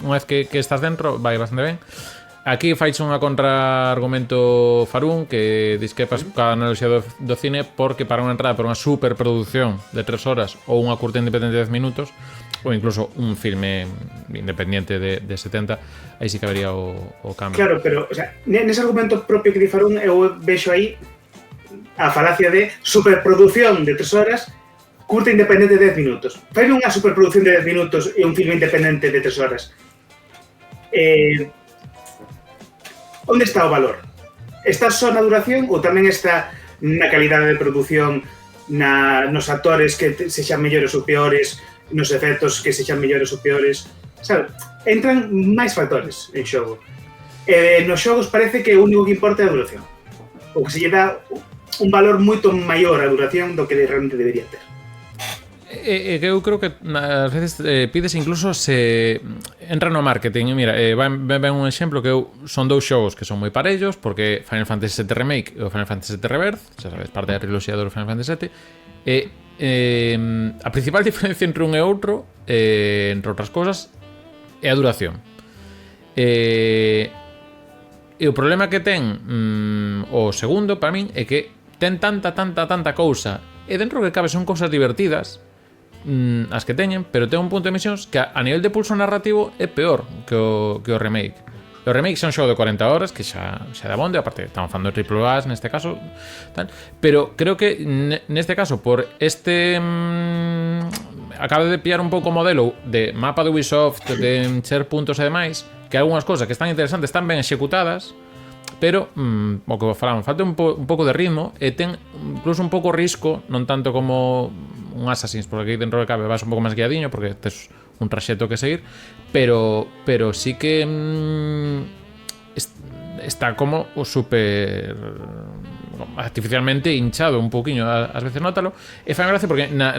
[SPEAKER 1] unha vez que estás dentro, vai bastante ben. Aquí faiche unha contraargumento Farún que disquepas ca analoxía do cine, porque para unha entrada por unha superproducción de 3 horas ou unha curta independente de 10 minutos ou incluso un filme independiente de 70, aí sí que habería o cambio.
[SPEAKER 3] Claro, pero o sea, nese argumento propio que di Farún eu vexo aí a falacia de superproducción de 3 horas, curta independente de 10 minutos. Fai unha superproducción de 10 minutos e un filme independente de 3 horas. Onde está o valor? Está só na duración ou tamén está na calidade de produción, nos actores que sexan mellores ou peores, nos efectos que sexan mellores ou peores? Sabe? Entran máis factores en xogo. Nos xogos parece que o único que importa é a duración. Ou que se lle dá un valor moito maior a duración do que realmente debería ter.
[SPEAKER 1] Eu creo que ás veces pides incluso se entra no marketing. E mira, ven un exemplo que son dous xogos que son moi parellos, porque Final Fantasy VII Remake e o Final Fantasy VII Rebirth, xa sabes, parte da triloxía do Final Fantasy VII, a principal diferencia entre un e outro, entre outras cosas, é a duración. E o problema que ten o segundo, para min, é que ten tanta cousa, e dentro que cabe son cousas divertidas as que teñen, pero ten un punto de misións que a nivel de pulso narrativo é peor que o remake. O remake xa un xogo de 40 horas que xa da bonde, aparte estamos falando de triple A neste caso, tal, pero creo que neste caso por este acaba de pillar un pouco o modelo de mapa de Ubisoft, de encher puntos e demais, que algunhas cousas que están interesantes, están ben executadas, pero o que falamos, falta un pouco de ritmo e ten incluso un pouco risco, non tanto como un Assassin's, porque aquí dentro de cabe vas un pouco máis guiadiño porque tes un traxeto que seguir, pero sí que está como o super artificialmente hinchado un pouquiño, ás veces nótalo, e fai gracia porque na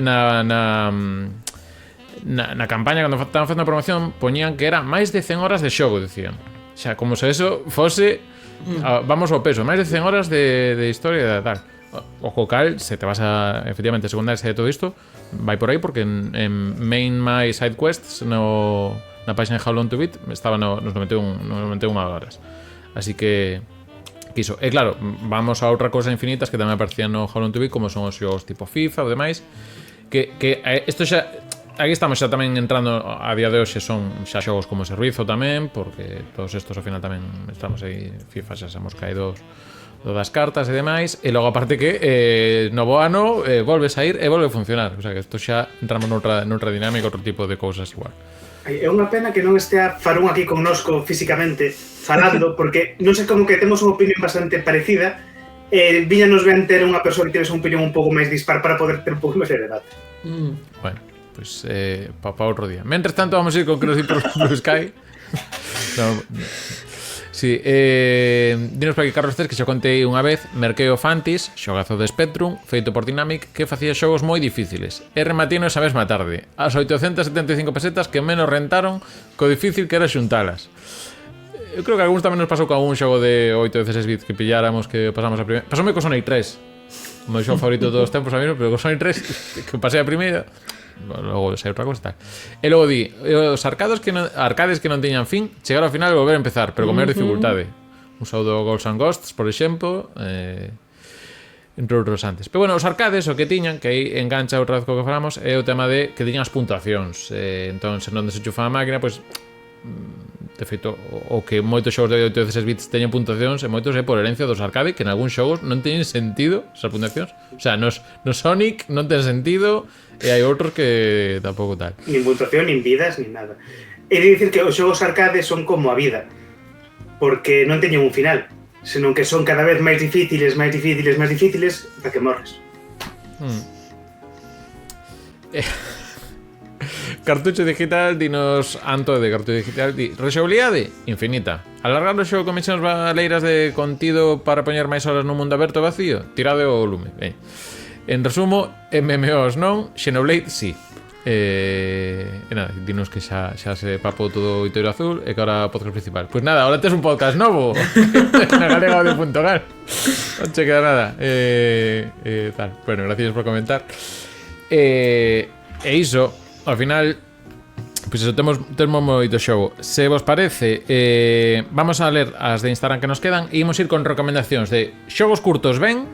[SPEAKER 1] campaña, cando estaban facendo a promoción, poñían que era máis de 100 horas de xogo, decían. Xa, como se eso fose vamos ao peso, máis de 100 horas de historia e tal. O cocal, se te vas a efectivamente secundarias de todo isto, vai por aí, porque en Main My Side Quests na página de How Long to Beat estaba nos 91 horas. Así que iso. E claro, vamos a outra cosa infinitas que tamén aparecían no How Long to Beat, como son os xogos tipo FIFA ou demais, que isto xa aquí estamos xa tamén entrando a día de hoxe, son xa xogos como servizo tamén, porque todos estos ao final tamén estamos aí, FIFA xa somos caídos do das cartas e demais, e logo aparte que novo ano volve a ir e volve a funcionar, o sea que isto xa entramos noutra dinámica, outro tipo de cousas igual.
[SPEAKER 3] É unha pena que non estea Farún aquí connosco físicamente falando, porque non sei como que temos unha opinión bastante parecida, viñanos ben ter unha persoa que tienes unha opinión un pouco máis dispar para poder ter un pouco máis de debate.
[SPEAKER 1] Bueno, pues para outro día. Mentres tanto vamos a ir con Crossy por Blue Sky. No, sí, dinos para aquí Carlos Cés, que xa contei unha vez, merquei o Fantis, xogazo de Spectrum, feito por Dynamic, que facía xogos moi difíciles. E rematino esa mesma tarde, as 875 pesetas que menos rentaron co difícil que era xuntalas. Eu creo que algúns tamén nos pasou con algún xogo de 8 de 16 bits que pilláramos, que pasamos a primeira. Pasoume co Sonic 3, o meu xogo favorito de todos os tempos a mí, pero co Sonic 3 que pasei a primeira. Logo sei outra cosa tal. E logo di, os arcades que non teñan fin, chegar ao final e volver a empezar, pero con maior dificultade. Un saúdo Ghosts and Ghosts, por exemplo, entre outros antes. Pero bueno, os arcades o que tiñan, que aí engancha outra vez co que falamos, é o tema de que tiñan as puntuacións. Entón, se non desenchufa a máquina, pois de feito, o que moitos xogos de 8 16 bits teñen puntuacións e moitos é por herencia dos arcade, que en algúns xogos non teñen sentido esas puntuacións. O sea, no Sonic non ten sentido e hai outros que tampouco tal.
[SPEAKER 3] Nin puntuación, nin vidas, nin nada. É dicir que os xogos arcade son como a vida, porque non teñen un final, senón que son cada vez máis difíciles ata que morres.
[SPEAKER 1] Cartucho digital, dinos Anto de cartucho digital, di rexabilidade infinita. Alargar o xogo con misións valeiras de contido para poñer máis horas nun mundo aberto vacío, tirade o lume. Ben. En resumo, MMOs non, Xenoblade sí. E nada, dinos que xa se papou todo o Itoiro Azul e que ahora podcast principal. Pois nada, ahora tes un podcast novo na galega.gal. Non che queda nada. Tal. Bueno, gracias por comentar. E iso, ao final, pois eso, temos moito xogo. Se vos parece, vamos a ler as de Instagram que nos quedan e imos ir con recomendacións de xogos curtos ben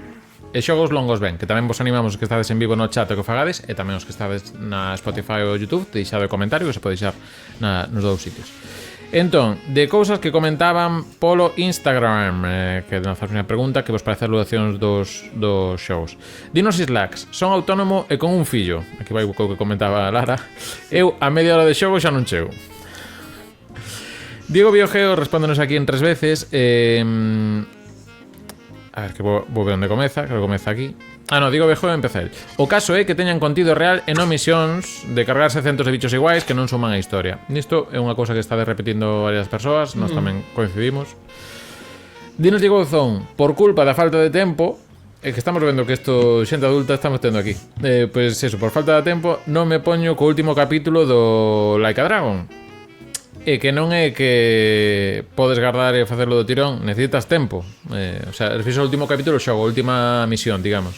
[SPEAKER 1] e xogos longos ben, que tamén vos animamos que estades en vivo no chat o que fagades, e tamén os que estades na Spotify ou YouTube, deixade o comentario que se pode deixar nos dous sitios. Entón, de cousas que comentaban polo Instagram, que lanzas unha pregunta que vos parece as duracións dos xogos. Dinos Slacks, son autónomo e con un fillo. Aquí vai o que comentaba Lara. Eu a media hora de xogo xa non chego. Diego Biogeo respóndenos aquí en 3 veces. A ver, que vou ver onde comeza. Creo que comeza aquí. No, digo viejo e empeza el. O caso é que teñan contido real e non misións de cargarse centos de bichos iguais que non suman a historia. Nisto é unha cousa que está repetindo varias persoas. Nós tamén coincidimos. Dinos Diego Zón, por culpa da falta de tempo, é que estamos vendo que isto xente adulta estamos tendo aquí. Pois eso, por falta de tempo non me poño co último capítulo do Like a Dragon. E que non é que podes guardar e facerlo do tirón, necesitas tempo. O sea, fixo o último capítulo xogo, a última misión, digamos.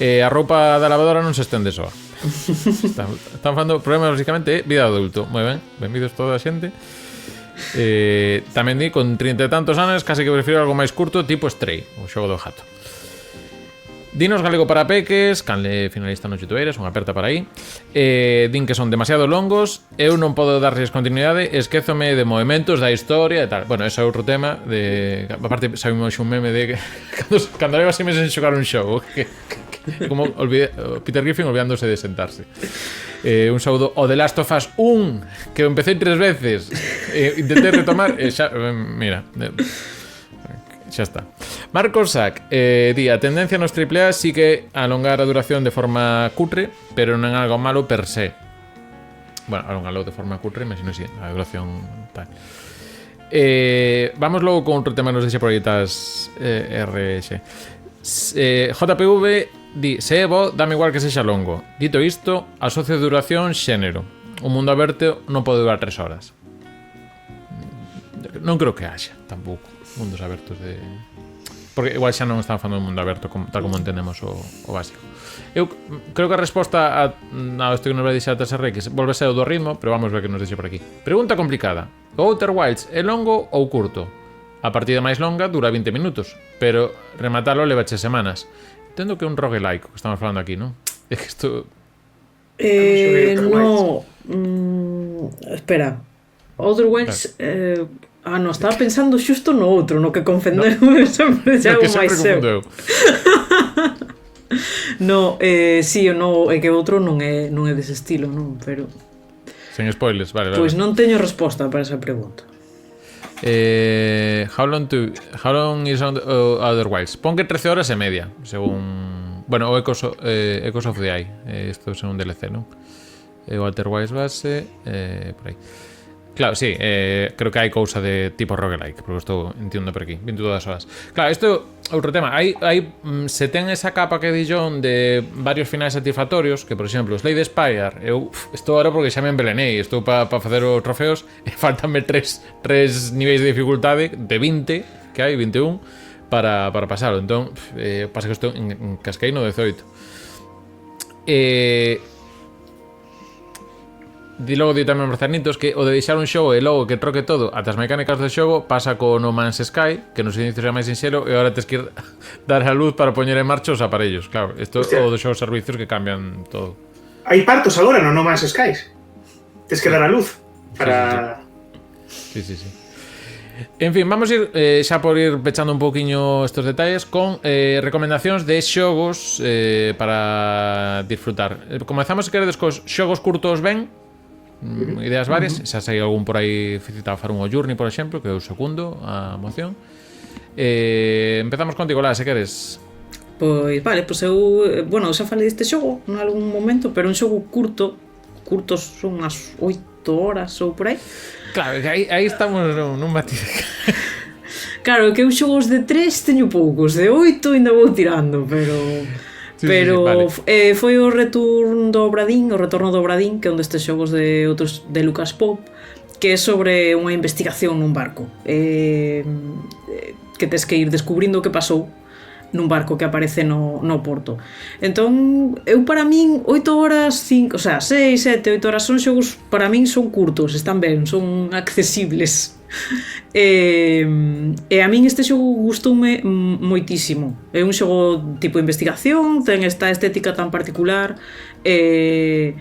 [SPEAKER 1] A roupa da lavadora non se estende soa. Están falando problemas basicamente vida adulto. Moi ben, benvidos toda a xente. Tamén di, con 30 e tantos anos, case que prefiro algo máis curto, tipo Stray, o xogo do gato. Dinos galego para peques, canle finalista no Youtubeiras, unha aperta para aí. Din que son demasiado longos, eu non podo darlles continuidade, esquézome de movimentos da historia e tal. Bueno, ese é outro tema de... Aparte, sabemos un meme de que cando leva 6 meses en xogar un xogo, que como Peter Griffin olvidándose de sentarse. Un saúdo o The Last of Us 1, que empecé 3 veces, intenté retomar e xa, mira, xa está. Marcos Sack di, a tendencia nos AAA sí que alongar a duración de forma cutre, pero non é algo malo per se. Bueno, alongalo de forma cutre, imagino si a duración tal. Vamos logo con outro tema que nos deixe por aí tas RX. JPV di, se é bo, dame igual que sexa longo. Dito isto, asocio duración xénero. Un mundo aberto non pode durar 3 horas. Non creo que haxa, tampouco, mundos abertos de... Porque igual xa non están falando de mundo aberto tal como entendemos o básico. Eu creo que a resposta a isto que nos vai deixar a TSRX volve a ser o do ritmo, pero vamos ver que nos deixe por aquí. Pregunta complicada. O Outer Wilds é longo ou curto? A partida máis longa dura 20 minutos, pero rematalo levache semanas. Entendo que é un roguelike que estamos falando aquí, non? É que isto...
[SPEAKER 2] No... espera. Outer Wilds... no, estaba pensando xusto no outro, no que confendeu sempre xa o máis seu. No, sí, no, é que outro non é dese estilo, non, pero...
[SPEAKER 1] Sen spoilers, vale.
[SPEAKER 2] Pois non teño resposta para esa pregunta.
[SPEAKER 1] How long is Outer Wilds? Pon que 13 horas e media, según... Bueno, o Echoes of the Eye, isto según DLC, non? O Outer Wilds base, por aí. Claro, sí, creo que hai cousa de tipo roguelike, porque estou entiendo por aquí, 22 horas. Claro, isto é outro tema. Se ten esa capa que di John de varios finais satisfactorios, que por exemplo, Slay the Spire, eu estou ahora porque xa me embelenei, estou para facer os trofeos e faltanme tres niveis de dificultade de 20, que hai 21, para pasalo. Entón, pasa que estou en casquei no 18. Di logo di tamén Brazarnitos que o de deixar un xogo e logo que troque todo ata as mecánicas do xogo pasa co No Man's Sky, que nos inicios era máis sinxelo e agora tes que ir dar a luz para poñer en marcha os aparellos. Claro, isto é o dos xogos servicios que cambian todo.
[SPEAKER 3] Hai partos agora no No Man's Sky. Tes que dar a luz para...
[SPEAKER 1] Sí. En fin, vamos a ir xa por ir pechando un pouquiño estos detalles con recomendacións de xogos para disfrutar. Comezamos, se queredes, cos xogos curtos ben, ideas varias, xa sei algún por aí citado far un o Journey, por exemplo, que é o segundo a moción. Empezamos contigo, Lá, se queres.
[SPEAKER 2] Pois vale, pois eu, bueno, xa falei deste xogo en algún momento, pero un xogo curto curtos son unas 8 horas ou por aí.
[SPEAKER 1] Claro, que aí estamos nun matiz.
[SPEAKER 2] Claro, que eu xogos de 3 teño poucos, de 8 ainda vou tirando, pero...
[SPEAKER 1] Sí,
[SPEAKER 2] pero
[SPEAKER 1] vale.
[SPEAKER 2] foi o retorno do Obradín, que é un destes xogos de outros de Lucas Pope, que é sobre unha investigación nun barco, que tes que ir descubrindo o que pasou nun barco que aparece no porto. Entón, eu para min 8 horas, 5, o sea, 6, 7, 8 horas son xogos, para min son curtos, están ben, son accesibles. E a min este xogo gustoume moitísimo. É un xogo tipo investigación, ten esta estética tan particular, e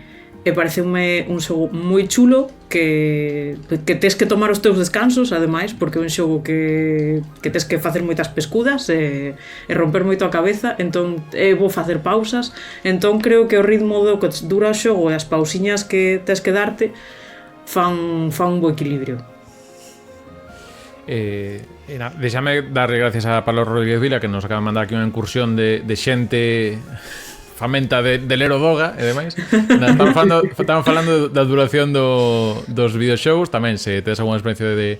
[SPEAKER 2] pareceume un xogo moi chulo que tes que tomar os teus descansos, ademais, porque é un xogo que tes que facer moitas pescudas e romper moito a cabeza, entón vou facer pausas, entón creo que o ritmo do que dura o xogo e as pausiñas que tes que darte fan un bo equilibrio.
[SPEAKER 1] Deixame darle gracias a Pablo Rodríguez Vila, que nos acaba de mandar aquí unha incursión de xente famenta de ler o Doga e demais. Estamos falando da duración dos videoxogos. Tamén, se tedes alguna experiencia de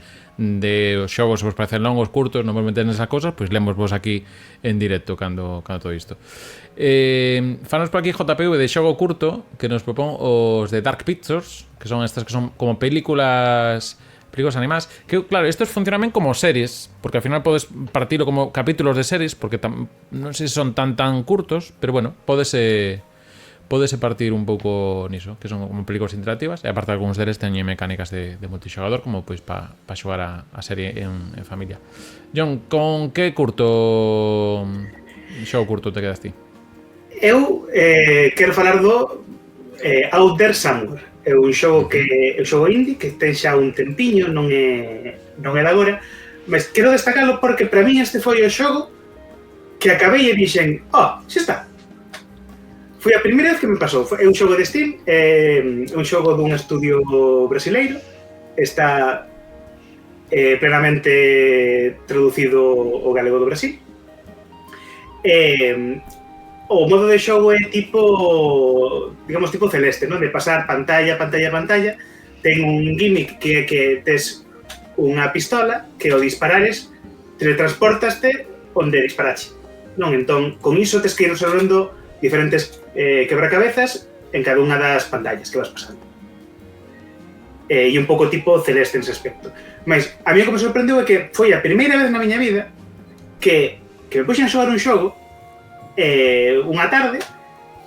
[SPEAKER 1] os xogos vos parecen longos, curtos, non vos metes nesas cosas, pois lemos vos aquí en directo cando todo isto. Fanos por aquí JPV de xogo curto, que nos propón os de Dark Pictures, que son estas que son como películas animadas, que claro, estos funcionan como series, porque al final podes partirlo como capítulos de series, porque non sei se son tan curtos, pero bueno, pódese partir un pouco niso, que son como películas interactivas, e aparte algúns deles teñen mecánicas de multixogador, como pois para xogar a serie en familia. John, con que xogo curto te quedas ti?
[SPEAKER 3] Eu quero falar do Out There Somewhere. É un xogo indie que ten xa un tempiño, non é de agora, mas quero destacalo porque para mí este foi o xogo que acabei e dixen, xa está. Foi a primeira vez que me pasou. É un xogo de Steam, un xogo dun estudio brasileiro, está plenamente traducido ao galego do Brasil. O modo de xogo é tipo Celeste, non? De pasar pantalla. Ten un gimmick que é que tes unha pistola que ao disparares teletransportaste onde disparache, non? Entón, con iso tes que ir resolvendo diferentes quebracabezas en cada unha das pantallas que vas pasando. E un pouco tipo Celeste nese aspecto. Mas a mí o que me sorprendeu é que foi a primeira vez na miña vida que me puxen a xogar un xogo unha tarde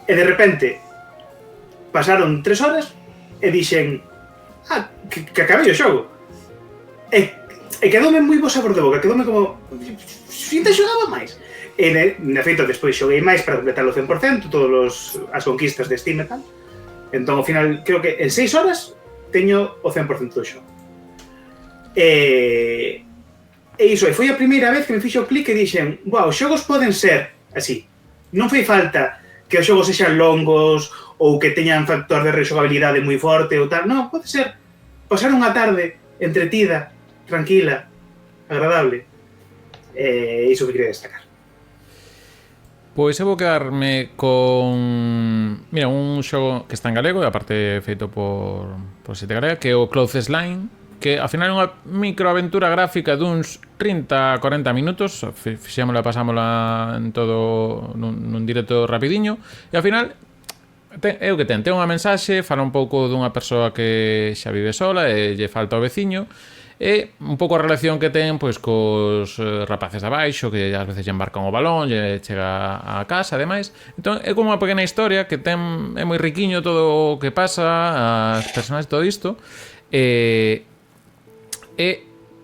[SPEAKER 3] e de repente pasaron 3 horas e dixen que acabei o xogo e quedoume moi bo sabor de boca, quedoume como sinta xogaba máis e de feito despois xoguei máis para completar o 100% todas as conquistas de Steam e tal, entón ao final creo que en 6 horas teño o 100% do xogo e iso, foi a primeira vez que me fixo o clic e dixen, os xogos poden ser así. Non fai falta que os xogos sexan longos ou que teñan factor de rexogabilidade moi forte ou tal. Non, pode ser pasar unha tarde entretida, tranquila, agradable. Iso que quería destacar.
[SPEAKER 1] Pois eu vou quedarme con... Mira, un xogo que está en galego e aparte feito por Sete Galega, que é o Clothes Line, que ao final é unha microaventura gráfica duns 30-40 minutos, fixémola, pasámola en todo nun directo rapidiño, e ao final é o que ten unha mensaxe, fala un pouco dunha persoa que xa vive sola e lle falta o veciño, e un pouco a relación que ten pois cos rapaces de abaixo, que ás veces lle embarcan o balón, lle chega a casa, ademais. Entón é como unha pequena historia que ten, é moi riquiño todo o que pasa, as personaxes, todo isto,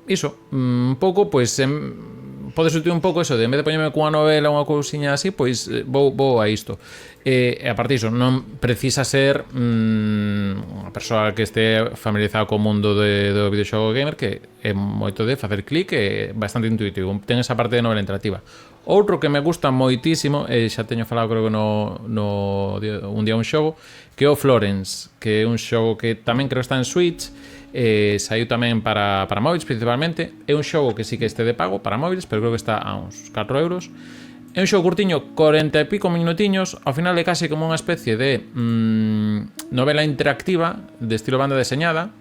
[SPEAKER 1] iso, un pouco, pois pode sustituir un pouco eso de en vez de poñerme cunha novela ou unha cousiña así, pois vou a isto. E aparte iso, non precisa ser unha persoa que este familiarizada co mundo do videoxogo gamer, que é moito de facer clic e bastante intuitivo, ten esa parte de novela interactiva. Outro que me gusta moitísimo, e xa teño falado creo que un día un xogo, que é o Florence, que é un xogo que tamén creo que está en Switch, saiu tamén para móviles principalmente. É un xogo que sí que este de pago para móviles, pero creo que está a uns 4 euros. É un xogo curtiño, 40 e pico minutiños. Ao final é case como unha especie de novela interactiva de estilo banda deseñada,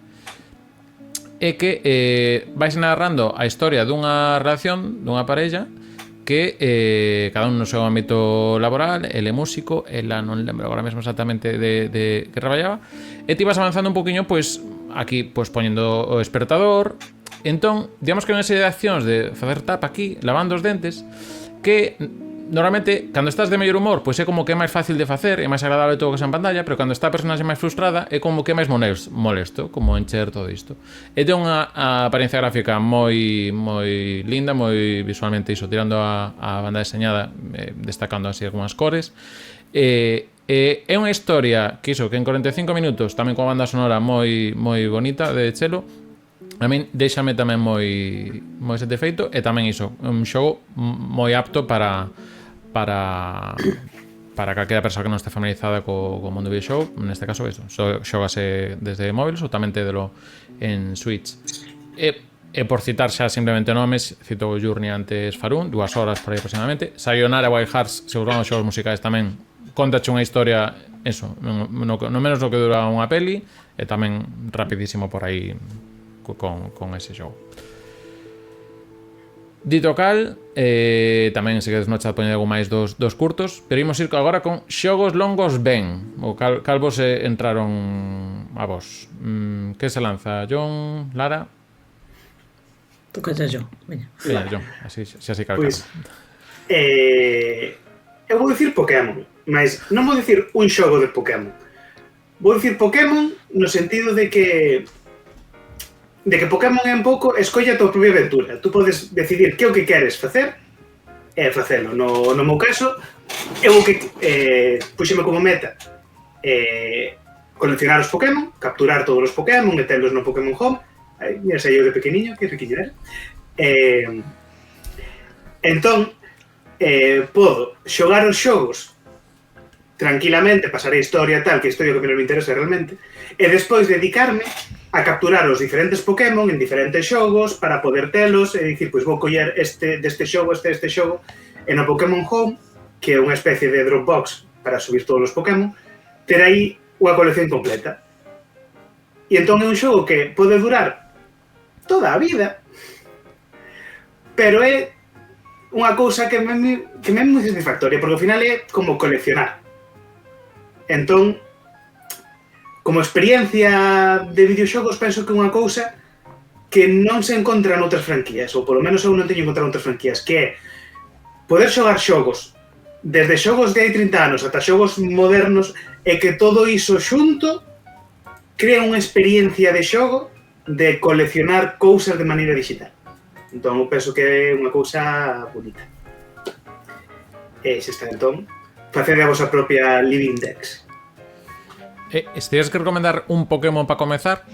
[SPEAKER 1] e que vais narrando a historia dunha relación, dunha parella, que cada un no seu ámbito laboral. Ele é músico, ela non lembro agora mesmo exactamente de que traballaba, e ti vas avanzando un poquinho, pois aquí pois poñendo o despertador. Entón, digamos que é unha serie de accións de facer tapa aquí, lavando os dentes, que normalmente, cando estás de mellor humor, pois é como que é máis fácil de facer, é máis agradable todo o que sea en pantalla, pero cando está a personaxe máis frustrada, é como que é máis molesto, como encher todo isto. E ten unha apariencia gráfica moi linda, moi visualmente iso, tirando a banda deseñada, destacando así algunhas cores. É unha historia que iso, que en 45 minutos, tamén coa banda sonora moi bonita de chelo, a min deixame tamén moi satisfeito. E tamén iso, un xogo moi apto para calquera persoa que non este familiarizada co mundo do videoxogo. Neste caso, iso, xógase desde móviles ou tamén tedelo en Switch. E por citar xa simplemente nomes, cito o Journey antes Farun, 2 horas por aí aproximadamente. Sayonara Wild Hearts, se gustan os xogos musicais tamén, contache unha historia, eso, no menos do que dura unha peli, e tamén rapidísimo por aí con ese xogo. Dito cal, tamén se quedes no chat poñendo algo máis dos curtos, pero imos ir agora con xogos longos ben. O cal vos entraron a vos. Que se lanza? John, Lara?
[SPEAKER 2] Tócate yo, veña.
[SPEAKER 1] John, así calcamos.
[SPEAKER 3] Pois, eu vou dicir Pokémon, mas non vou dicir un xogo de Pokémon. Vou dicir Pokémon no sentido de que Pokémon é un pouco escolla a tua propia aventura. Tú podes decidir que é o que queres facer e facelo. No meu caso, eu o que puxeme como meta coleccionar os Pokémon, capturar todos os Pokémon e telos no Pokémon Home. Mira, sei eu de pequeniño, que riquiño era. Entón, podo xogar os xogos tranquilamente, pasar a historia tal, que a historia que menos me interesa realmente, e despois dedicarme a capturar os diferentes Pokémon en diferentes xogos para poder telos e dicir, pois vou coller deste xogo, este xogo, e no Pokémon Home, que é unha especie de Dropbox para subir todos os Pokémon, ter aí unha colección completa. E entón é un xogo que pode durar toda a vida, pero é unha cousa que me é moi satisfactoria, porque ao final é como coleccionar. Entón, como experiencia de videoxogos, penso que é unha cousa que non se encontra noutras franquías, ou polo menos eu non teño encontrado noutras franquías, que é poder xogar xogos desde xogos de hai 30 anos ata xogos modernos, e que todo iso xunto crea unha experiencia de xogo de coleccionar cousas de maneira digital. Entón, eu penso que é unha cousa bonita. E xa está, entón, facede a vosa propia Living Dex.
[SPEAKER 1] Se tienes que recomendar un Pokémon para comezar,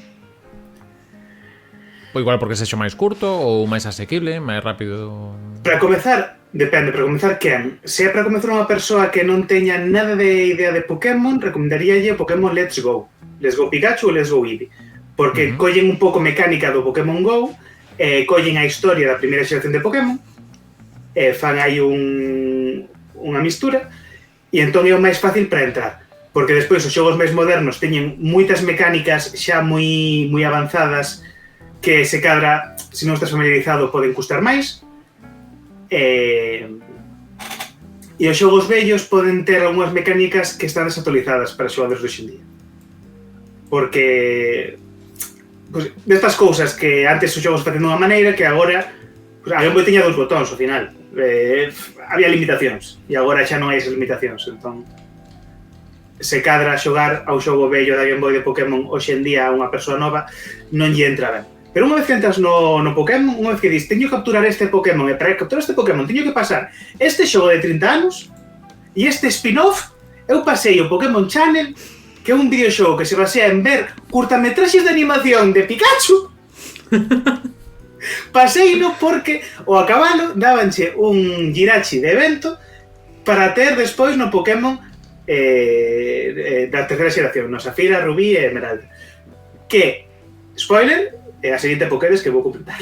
[SPEAKER 1] ou igual porque se xo máis curto ou máis asequible, máis rápido.
[SPEAKER 3] Para comezar, depende, para comezar quen. Se é para comezar unha persoa que non teña nada de idea de Pokémon, recomendaríalle o Pokémon Let's Go. Let's Go Pikachu ou Let's Go Eevee. Porque collen un pouco mecánica do Pokémon Go, collen a historia da primeira xeración de Pokémon, fan aí unha mistura, e entón é o máis fácil para entrar. Porque despois os xogos máis modernos teñen moitas mecánicas xa moi avanzadas que se cadra, se non estás familiarizado, poden custar máis. E os xogos vellos poden ter algunhas mecánicas que están desactualizadas para xogadores de hoxendía. Porque pues, destas cousas que antes os xogos facían dunha maneira, que agora pues, a Game Boy tiña 2 botóns ao final. Había limitacións e agora xa non hai esas limitacións, entón se cadra xogar ao xogo vello da Game Boy de Pokémon hoxe en día a unha persoa nova non lle entra ben. Pero unha vez que entras no Pokémon, unha vez que dis teño que capturar este Pokémon, e para capturar este Pokémon teño que pasar este xogo de 30 anos e este spin-off, eu pasei o Pokémon Channel, que é un videoxogo que se basea en ver curtametraxes de animación de Pikachu. Paseino porque o acabalo dábanche un Jirachi de evento para ter despois no Pokémon da terceira xeración, no Safira, Rubí e Emerald. Que, spoiler, é a seguinte Pokédex que vou completar.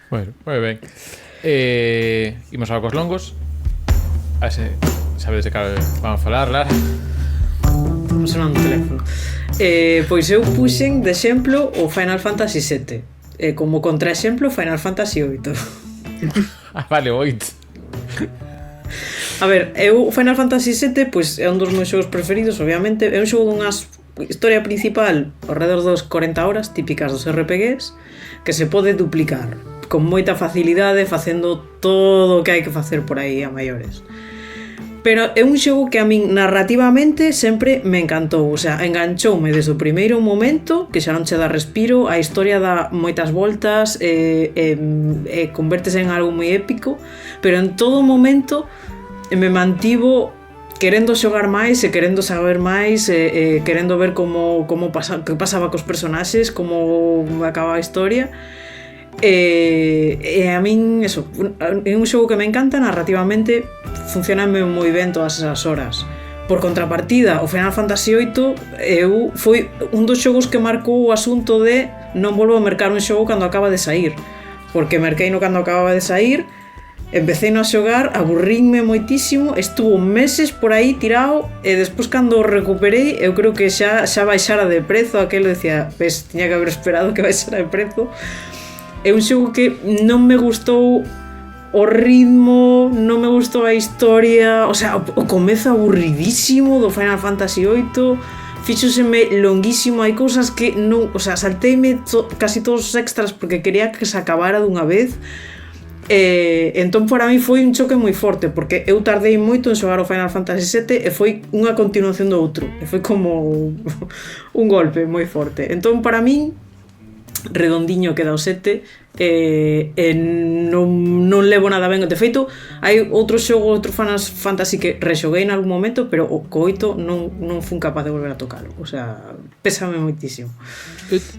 [SPEAKER 1] Bueno, moi ben. Imos a cos longos. A ese, sabes de que vamos a falar, Lara?
[SPEAKER 2] Estamos sonando o teléfono. Pois eu puxen de exemplo o Final Fantasy VII. Como contraexemplo, Final Fantasy VIII.
[SPEAKER 1] Vale, 8.
[SPEAKER 2] A ver, eu Final Fantasy VII pois, é un dos meus xogos preferidos, obviamente. É un xogo dunhas historia principal ao redor dos 40 horas, típicas dos RPGs, que se pode duplicar con moita facilidade, facendo todo o que hai que facer por aí a maiores. Pero é un xogo que a min narrativamente sempre me encantou, o sea, enganchoume desde o primeiro momento, que xa non che dá respiro, a historia dá moitas voltas, convértese en algo moi épico, pero en todo momento me mantivo querendo xogar máis e querendo saber máis, querendo ver que pasaba cos personaxes, como acaba a historia. E a min, eso, é un xogo que me encanta narrativamente, funcioname moi ben todas esas horas. Por contrapartida, o Final Fantasy VIII foi un dos xogos que marcou o asunto de non volvo a mercar un xogo cando acaba de sair, porque merquei no cando acababa de sair, empecé a xogar, aburrínme moitísimo, estuvo meses por aí tirado, e despois cando o recuperei, eu creo que xa baixara de prezo, aquelo decía, ves, tiña que haber esperado que baixara de prezo. É un xogo que non me gustou o ritmo, non me gustou a historia, o sea, o comezo aburridísimo do Final Fantasy VIII, fíxoseme longuísimo, hai cousas que non, o sea, salteime casi todos os extras porque quería que se acabara dunha vez. Entón para mí foi un choque moi forte, porque eu tardei moito en xogar o Final Fantasy VII e foi unha continuación do outro, e foi como un golpe moi forte. Entón para min redondiño queda o 7, non levo nada ben. De feito, hai outro xogo, outro Final Fantasy que rexoguei en algún momento, pero o 8 non fun capaz de volver a tocalo, o sea, pésame moitísimo.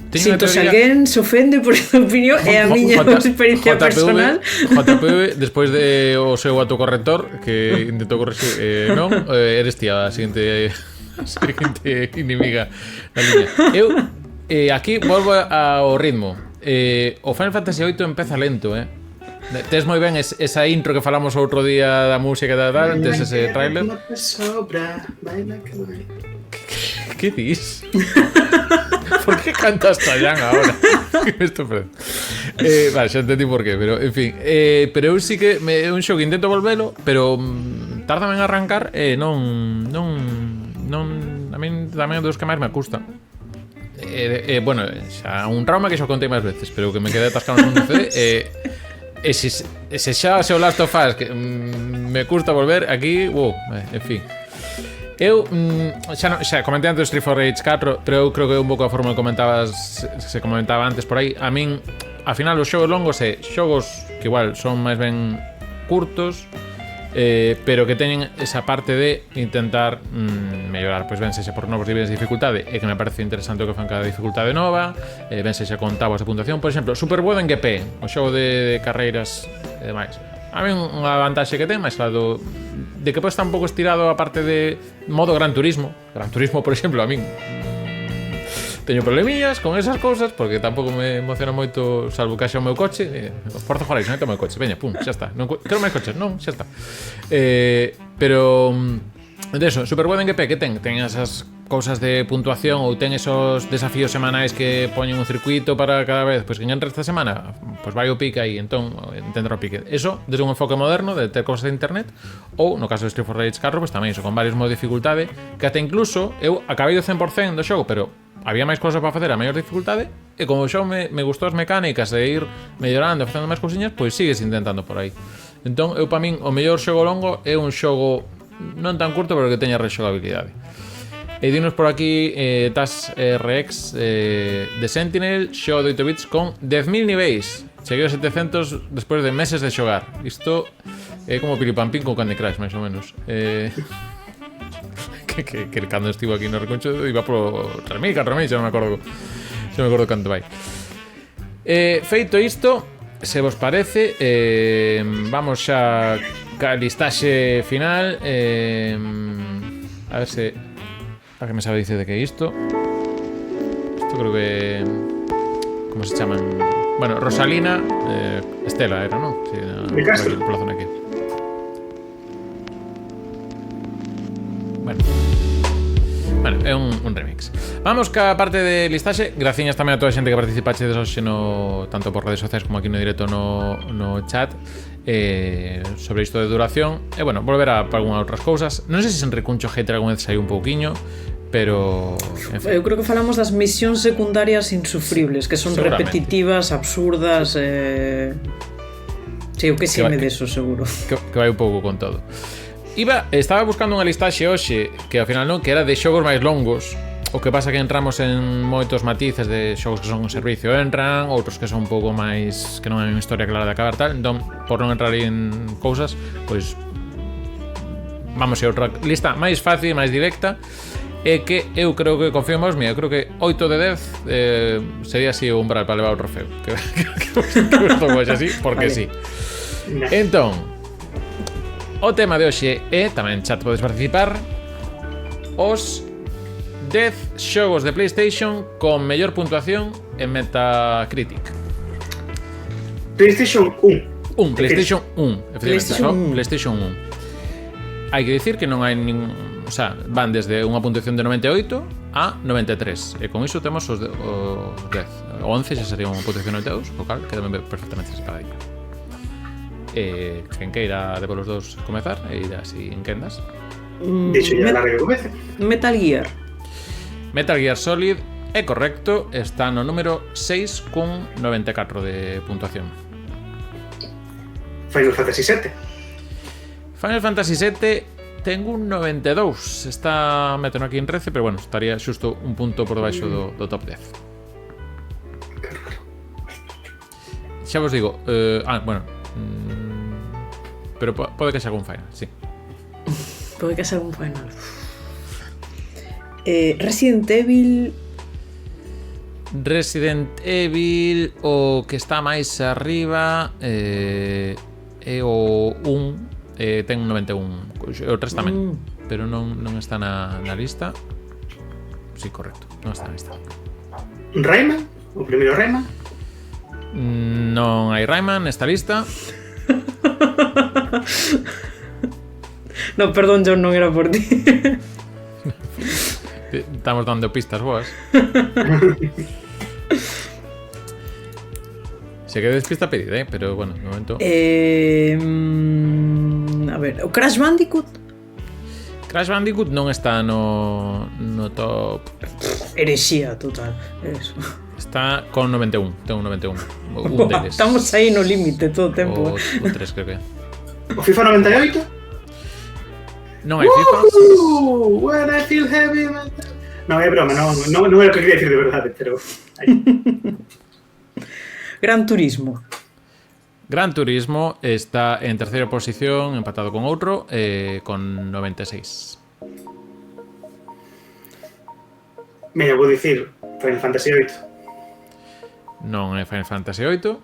[SPEAKER 2] Sinto se alguén se ofende por esa opinión, é a miña experiencia personal.
[SPEAKER 1] JPV, despois de o seu autocorrector que intentou corregir, non, eres ti a seguinte inimiga na liña. Eu aquí volvo ao ritmo. O Final Fantasy VIII empeza lento, tes moi ben esa intro que falamos outro día da música e tal, tes ese trailer. Que dis? Por que cantas Chayanne agora? Que me estou perdendo. Vale, xa entendí por qué, pero en fin. Pero eu sí que é un xogo que intento volvelo, pero tardame en arrancar, non a min tamén é dos que máis me custa. Bueno, xa un trauma que xa contei máis veces, pero que me quedé atascado no mundo CD. Se xa o Last of Us que me custa volver aquí, en fin. Eu xa comentei antes o Street for Rage 4, pero eu creo que un pouco a forma que se comentaba antes por aí. A min, ao final, os xogos longos xogos que igual son máis ben curtos, pero que teñen esa parte de intentar mellorar, pois ben sexa por novos niveis de dificultade, e que me parece interesante o que fan cada dificultade nova, ben sexa con tábuas de puntuación. Por exemplo, Superboard en GP, o xogo de carreiras e demais. A mí unha vantaxe que ten, máis claro, de que pode estar un pouco estirado a parte de modo Gran Turismo. Gran Turismo, por exemplo, a min teño problemillas con esas cousas, porque tampouco me emociona moito, salvo que haxa o meu coche. Forza Horizon, o meu coche, veña, pum, xa está. Non quero máis coches, non, xa está. Pero de eso, Superboard en GP, que ten esas cousas de puntuación, ou ten esos desafíos semanais que poñen un circuito para cada vez, pois que entre esta semana, pois vai o pique aí, entón entender o pique. Eso desde un enfoque moderno de ter cousas de internet, ou no caso de Street for Rage 4, pois tamén iso, con varios modos de dificultade, que até incluso eu acabei do 100% do xogo, pero había máis cousas para facer a maior dificultade, e como o xogo me gustou as mecánicas de ir mellorando, facendo máis cousiñas, pois sigues intentando por aí. Entón, eu para min, o mellor xogo longo é un xogo non tan curto, pero que teña rexogabilidade. E dinos por aquí TAS RX de Sentinel, xogo de 8 bits con 10.000 niveis. Cheguei a 700 despois de meses de xogar. Isto é como pilipampín con Candy Crush, máis ou menos. Que cando estivo aquí no Reconcho iba por 3.000, 4.000, xa non me acordo canto vai. Feito isto, se vos parece, vamos xa ca listaxe final. A ver se a que me sabe dice de que isto creo que, como se chaman, Bueno, Rosalina, Estela era, non? Sí,
[SPEAKER 3] De Castro.
[SPEAKER 1] pola zona aquí. Bueno, é un remix. Vamos ca parte de listaxe. Graciñas tamén a toda a xente que participaxe de hoxe no, tanto por redes sociais como aquí no directo no chat, sobre isto de duración. E bueno, volver a algunhas outras cousas. Non sei se en Recuncho Hater algún vez saiu un pouquiño, pero en fin.
[SPEAKER 2] Eu creo que falamos das misións secundarias insufribles, que son repetitivas, absurdas, sí, o que sí me deso, seguro.
[SPEAKER 1] Que vai un pouco con todo. Estaba buscando unha listaxe hoxe que ao final non, que era de xogos máis longos. O que pasa que entramos en moitos matices de xogos que son un servicio entran, outros que son un pouco máis que non hai unha historia clara de acabar tal. Entón, por non entrar en cousas, pois vamos a outra lista máis fácil, máis directa. E que eu creo que confío en vos, mira, eu creo que 8 de 10 sería así o umbral para levar o trofeo. Que vos así, porque vale. Sí. Entón, o tema de hoxe é, tamén chat podes participar, os 10 xogos de PlayStation con mellor puntuación en Metacritic.
[SPEAKER 3] PlayStation 1.
[SPEAKER 1] PlayStation 1, efectivamente, PlayStation 1. Hai que dicir que non hai ningún... O sea, van desde unha puntuación de 98 a 93. E con iso temos os 10. O 11 xa sería unha puntuación de 92, o cal queda perfectamente separadinho. Quen queira de polos dous comezar e ir así en quendas.
[SPEAKER 3] Dixo ya larga que comece.
[SPEAKER 2] Metal Gear
[SPEAKER 1] Solid é correcto, está no número 6,94 de puntuación.
[SPEAKER 3] Final Fantasy VII
[SPEAKER 1] ten un 92. Está metendo aquí en 13, pero bueno, estaría xusto un punto por debaixo do top 10. Xa vos digo, bueno, pero pode que xa algún final, sí.
[SPEAKER 2] Pode que xa algún final. Resident Evil, o que está máis arriba é o 1, ten un 91. O 3 tamén, pero non está na lista. Sí, correcto, non está na lista.
[SPEAKER 3] Rayman? O primeiro Rayman?
[SPEAKER 1] Non hai Rayman nesta lista.
[SPEAKER 2] No, perdón, John, non era por ti.
[SPEAKER 1] Estamos dando pistas boas. Se queda despista pedida, pero bueno, de momento.
[SPEAKER 2] A ver, o Crash Bandicoot
[SPEAKER 1] non está no top.
[SPEAKER 2] Herexía total, eso.
[SPEAKER 1] Está con 91, ten un 91. Un deles.
[SPEAKER 2] Estamos aí no límite todo o tempo.
[SPEAKER 1] O 3 creo que.
[SPEAKER 3] O FIFA 98?
[SPEAKER 1] Non hai FIFA.
[SPEAKER 3] When I feel heavy. No, é broma, non é o que quería decir de verdade, pero
[SPEAKER 2] Gran Turismo
[SPEAKER 1] está en terceira posición, empatado con outro, con 96.
[SPEAKER 3] Mira, vou dicir Final Fantasy VIII.
[SPEAKER 1] Non é Final Fantasy VIII.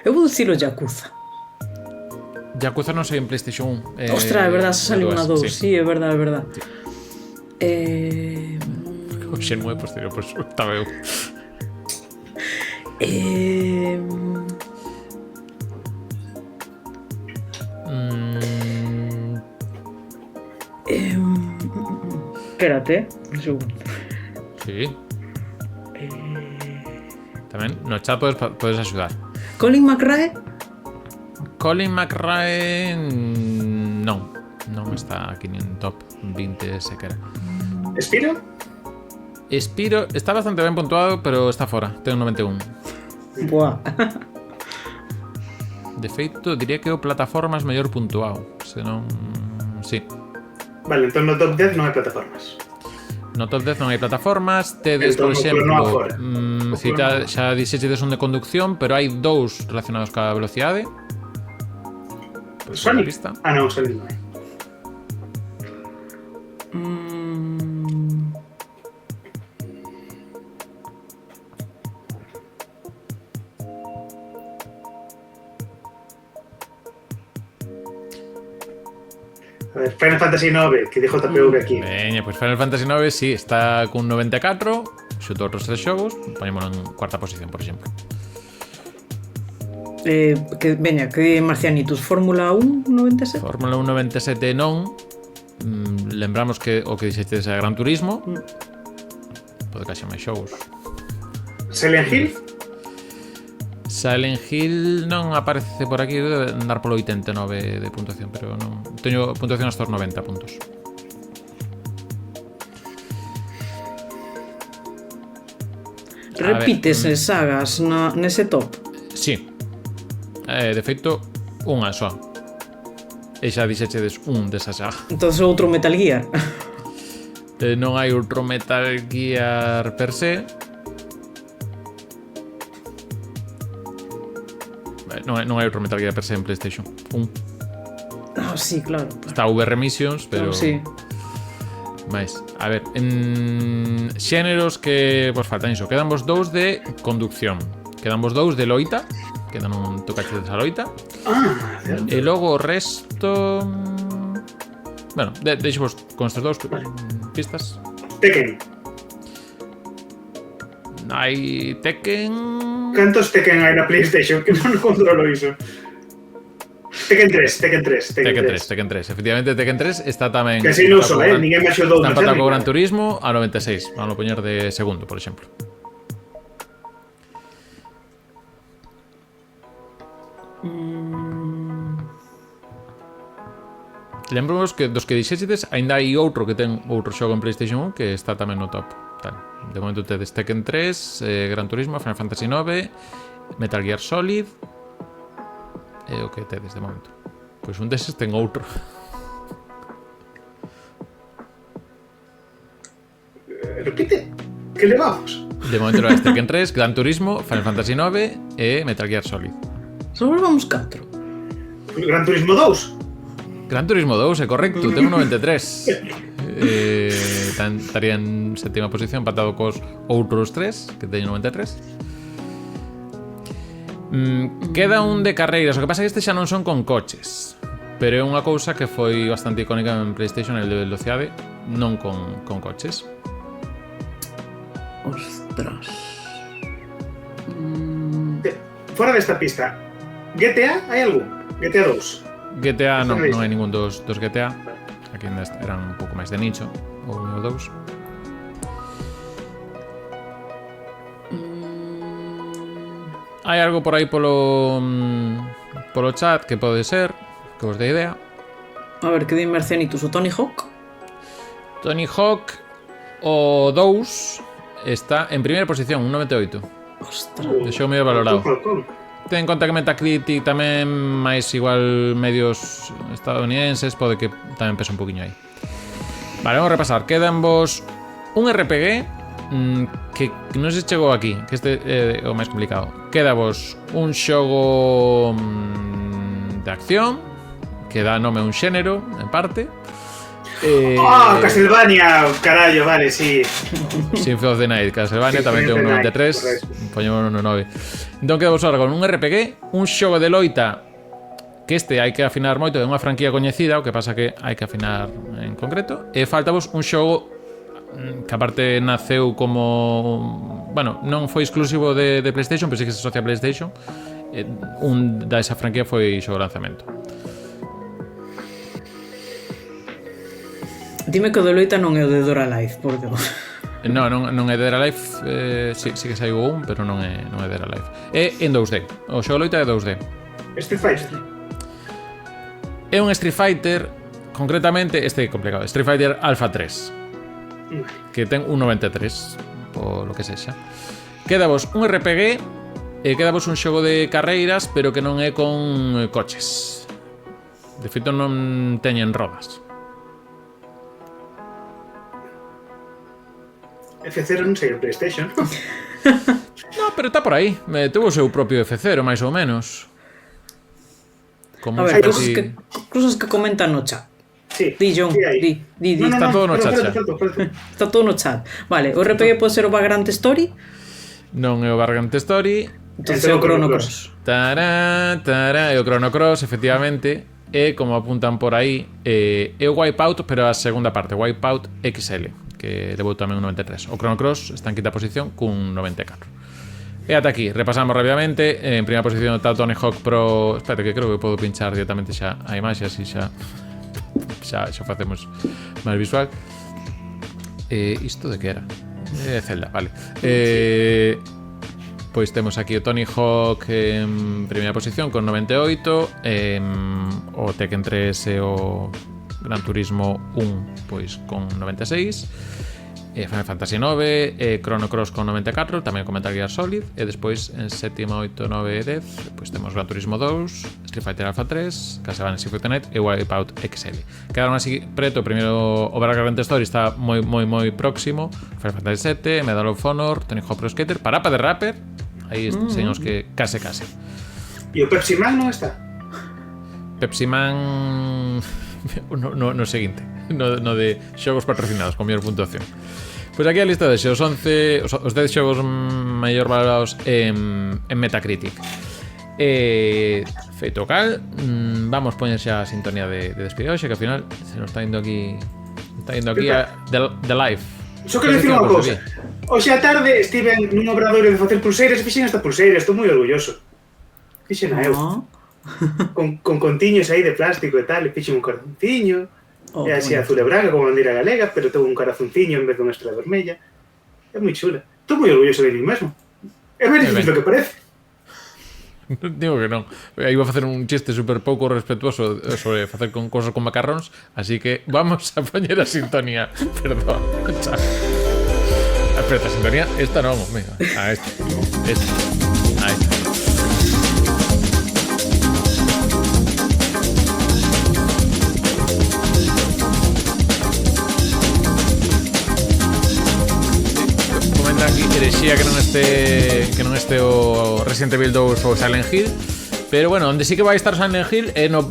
[SPEAKER 2] Eu vou dicir o Yakuza
[SPEAKER 1] non sei en PlayStation 1.
[SPEAKER 2] Ostras, é verdade, se saliu unha 2. Sí, é verdade.
[SPEAKER 1] Sí. O Shenmue posterior, pois estaba eu.
[SPEAKER 2] Espérate, un segundo.
[SPEAKER 1] Sí. Tamén no chat podes axudar.
[SPEAKER 2] Colin McRae
[SPEAKER 1] non está aquí nin top 20 sequera.
[SPEAKER 3] Spiro
[SPEAKER 1] está bastante ben puntuado, pero está fora, ten un 91.
[SPEAKER 2] Buah.
[SPEAKER 1] De feito, diría que o plataformas mellor puntuado, senón... Sí.
[SPEAKER 3] Vale, entón no top 10 non hai plataformas.
[SPEAKER 1] No top 10 non hai plataformas. Tedes, por exemplo, xa dixechedes un de conducción, pero hai dous relacionados ca velocidade.
[SPEAKER 3] Sonic? Non, Sonic non hai. A ver, Final Fantasy IX, que dijo JPV aquí.
[SPEAKER 1] Veña, pues Final Fantasy IX sí, está cun 94. xunto outros 3 xogos, poñémolo en cuarta posición, por exemplo.
[SPEAKER 2] Que veña, que Marcianitus, Fórmula 1 97?
[SPEAKER 1] Fórmula 1 97 non. Lembramos que o que dixetes é Gran Turismo. Pode que haxa máis xogos.
[SPEAKER 3] Silent Hill?
[SPEAKER 1] Silent Hill non aparece por aquí, debe andar polo 89 de puntuación, pero non teño puntuación hasta os 90 puntos.
[SPEAKER 2] Repítese sagas nese top?
[SPEAKER 1] Sí. De feito, unha só. E xa dixechedes un desa saga.
[SPEAKER 2] Entón outro Metal Gear.
[SPEAKER 1] Non hai outro Metal Gear per se. Non hai outro Metal Gear per se en PlayStation 1.
[SPEAKER 2] Sí, claro.
[SPEAKER 1] Está VR Missions, pero...
[SPEAKER 2] Sí.
[SPEAKER 1] máis, a ver, en xéneros que vos faltan iso, quedan vos 2 de conducción, quedan vos 2 de loita, que non tocaches a loita, e logo o resto, bueno, deixo vos con estes 2 pistas.
[SPEAKER 3] Tekken.
[SPEAKER 1] Hai Tekken...
[SPEAKER 3] Cantos Tekken hai na PlayStation? Que non controlo iso. Tekken 3.
[SPEAKER 1] Efectivamente, Tekken 3 está tamén...
[SPEAKER 3] Que así non só, ninguén me axudou.
[SPEAKER 1] Está empatado co Gran Turismo a 96. Vamos a poñer de segundo, por exemplo. Lembramos que dos que dixetes ainda hai outro que ten outro xogo en PlayStation 1 que está tamén no top. Tal. De momento tedes Tekken 3, Gran Turismo, Final Fantasy 9, Metal Gear Solid... É o que tedes de momento. Pois un deses ten outro.
[SPEAKER 3] Repite, que levamos?
[SPEAKER 1] De momento era Tekken 3, Gran Turismo, Final Fantasy 9 e Metal Gear Solid.
[SPEAKER 2] Só levamos 4.
[SPEAKER 3] Gran Turismo 2?
[SPEAKER 1] Gran Turismo 2, é correcto, ten un 93. Estaría en sétima posición, empatado cos outros 3, que teñen 93. Queda un de carreiras. O que pasa é que este xa non son con coches, pero é unha cousa que foi bastante icónica en PlayStation, el de velocidade, non con coches.
[SPEAKER 2] Ostras.
[SPEAKER 3] Fora desta pista, GTA hai algún? GTA 2?
[SPEAKER 1] GTA non hai ningún dos GTA. Aquí eran un pouco máis de nicho, ou 1 ou 2. Hai algo por aí polo chat que pode ser, que vos dé idea.
[SPEAKER 2] A ver, que di Marcianitus, o Tony Hawk?
[SPEAKER 1] Tony Hawk, o 2, está en primeira posición, un 98.
[SPEAKER 2] Ostras.
[SPEAKER 1] De xogo medio valorado. Ten en conta que Metacritic tamén máis igual medios estadounidenses, pode que tamén pesa un poquinho aí. Vale, vamos a repasar. Quedan vos un RPG que non se chegou aquí, que este é o máis complicado. Queda vos un xogo de acción que dá nome a un xénero, en parte.
[SPEAKER 3] Castlevania, carallo, vale, sí.
[SPEAKER 1] Symphony of the Night, Castlevania tamén ten un 93, poñemos un 9. Entón queda vos ahora con un RPG, un xogo de loita, que este hai que afinar moito, é unha franquía coñecida, o que pasa que hai que afinar en concreto, e falta vos un xogo que aparte naceu como... Bueno, non foi exclusivo de PlayStation, pero sí que se asocia a PlayStation. Un da esa franquía foi xogo de lanzamento.
[SPEAKER 2] Dime que o de loita non é o de Dora Life, por Deus.
[SPEAKER 1] Non é Dead or Alive, sí que saiu un, pero non é Dead or Alive. É en 2D, o xogo de loita é 2D.
[SPEAKER 3] Street Fighter.
[SPEAKER 1] É un Street Fighter, concretamente, este é complicado, Street Fighter Alpha 3. Que ten un 93, por lo que sexa. Queda vos un RPG e queda vos un xogo de carreiras, pero que non é con coches. De feito non teñen rodas.
[SPEAKER 3] F0 non sei en PlayStation.
[SPEAKER 1] No, pero está por aí. Tuvo o seu propio F0, máis ou menos.
[SPEAKER 2] A
[SPEAKER 1] Como
[SPEAKER 2] ver,
[SPEAKER 1] cosas
[SPEAKER 2] que comentan no chat.
[SPEAKER 3] Sí,
[SPEAKER 2] Di, John, di.
[SPEAKER 1] Está todo no chat xa.
[SPEAKER 2] Está todo no chat. Vale, o RPG pode ser o Vagrant Story?
[SPEAKER 1] Non é o Vagrant Story.
[SPEAKER 2] Entón é o Chrono Cross.
[SPEAKER 1] É o Chrono Cross, efectivamente. E como apuntan por aí, é o Wipeout, pero a segunda parte, Wipeout XL, que debutou tamén un 93. O Chrono Cross está en quinta posición cun 94. E ata aquí, repasamos rápidamente. En primeira posición está o Tony Hawk Pro. Espérate, que creo que podo pinchar directamente xa a imaxe, así xa facemos máis visual. Isto de que era? Zelda, vale. Pois temos aquí o Tony Hawk en primeira posición con 98, o Tekken 3 e o Gran Turismo 1 pois con 96, Final Fantasy 9, Chrono Cross con 94, tamén con Metal Gear Solid, e despois en séptima, 8, 9 e 10 pois temos Gran Turismo 2, Street Fighter Alpha 3, Castlevania Symphony of the Night e Wipeout XL. Quedaron así preto. Primeiro o Valorant Story está moi próximo, Final Fantasy 7, Medal of Honor, Tony Hawk Pro Skater, Parappa the Rapper. Aí señores que case.
[SPEAKER 3] E o Pepsi Man non está?
[SPEAKER 1] Pepsi Man no seguinte, no de xogos patrocinados con mellor puntuación. Pois aquí a lista de xogos 11, os 10 xogos mellor valorados en Metacritic. Feito cal, vamos poñer xa a sintonía de despedida hoxe, que ao final se nos está indo aquí a The Life.
[SPEAKER 3] Só quero dicir unha cousa. Hoxe a tarde estive nun obradoiro de facer pulseiras e fixen esta pulseira, estou moi orgulloso. Fixen a eu. Con contiños aí de plástico e tal, e fixen un corazonciño, e así azul e branca como bandeira galega, pero tengo un corazonciño en vez dunha estrela vermella. É moi chula. Estou moi orgulloso de mí mesmo. É máis difícil do que parece.
[SPEAKER 1] Digo que non. Aí vou facer un chiste super pouco respetuoso sobre facer con cosas con macarróns, así que vamos a poñer a sintonía. Perdón. Chao. Espera, a sintonía, esta non, venga. A esta. Ahí está. Comenta aquí herexía que non este o Resident Evil 2 ou Silent Hill. Pero bueno, onde sí que vai estar Silent Hill é no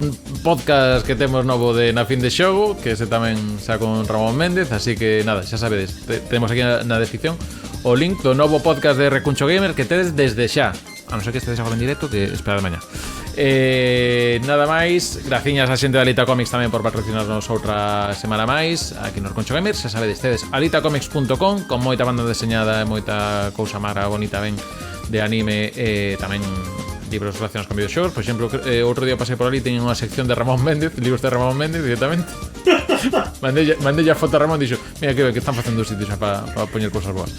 [SPEAKER 1] podcast que temos novo de Na Fin de Xogo, que ese tamén xa con Ramón Méndez, así que nada, xa sabedes, temos aquí na descripción o link do novo podcast de Recuncho Gamer que tedes desde xa, a non ser que estedes agora en directo, que esperad mañá. Nada máis, graciñas a xente de Alita Comics tamén por patrocinarnos outra semana máis aquí no Recuncho Gamer, xa sabedes, tedes alitacomics.com con moita banda deseñada e moita cousa mara bonita ben de anime e tamén libros relacionados con videoxogos. Por exemplo, outro día pasei por ali, teñen unha sección de Ramón Méndez, libros de Ramón Méndez directamente. Mandei a foto a Ramón e dixo, mira que están facendo sitios para poñer cousas boas.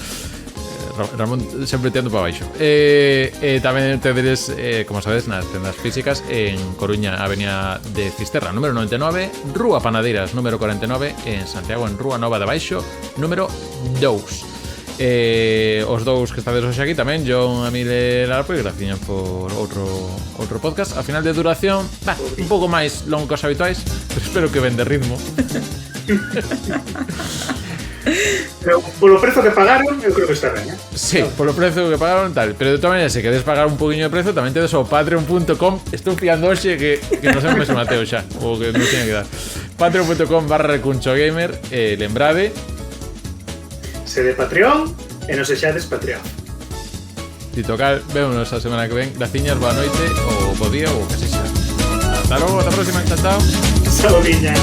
[SPEAKER 1] Ramón sempre teando para baixo. Tamén tedes, como sabedes, nas tendas físicas en Coruña, Avenida de Fisterra, número 99, Rúa Panadeiras, número 49, en Santiago, en Rúa Nova de Baixo, número 2. Os dous que estades hoxe aquí tamén, John, Amil e Larpo, e graciñas por outro podcast. A final de duración, un pouco máis longo que os habituais, pero espero que ven de ritmo.
[SPEAKER 3] Pero polo prezo que pagaron, eu creo que está ben, eh?
[SPEAKER 1] Sí, polo prezo que pagaron tal. Pero de todas maneras, se queres pagar un poquinho de prezo, tamén tedes o patreon.com. Estou fiando hoxe que non sei como se Mateo xa, ou que non tiña que dar. patreon.com/recunchogamer. Lembrade,
[SPEAKER 3] se de Patreon e non se xades Patreon.
[SPEAKER 1] Dito cal, vémonos a semana que ven. Graciñas, boa noite, ou bo día, ou que se xa. Hasta logo, ata a próxima, chao.
[SPEAKER 3] Saludiña.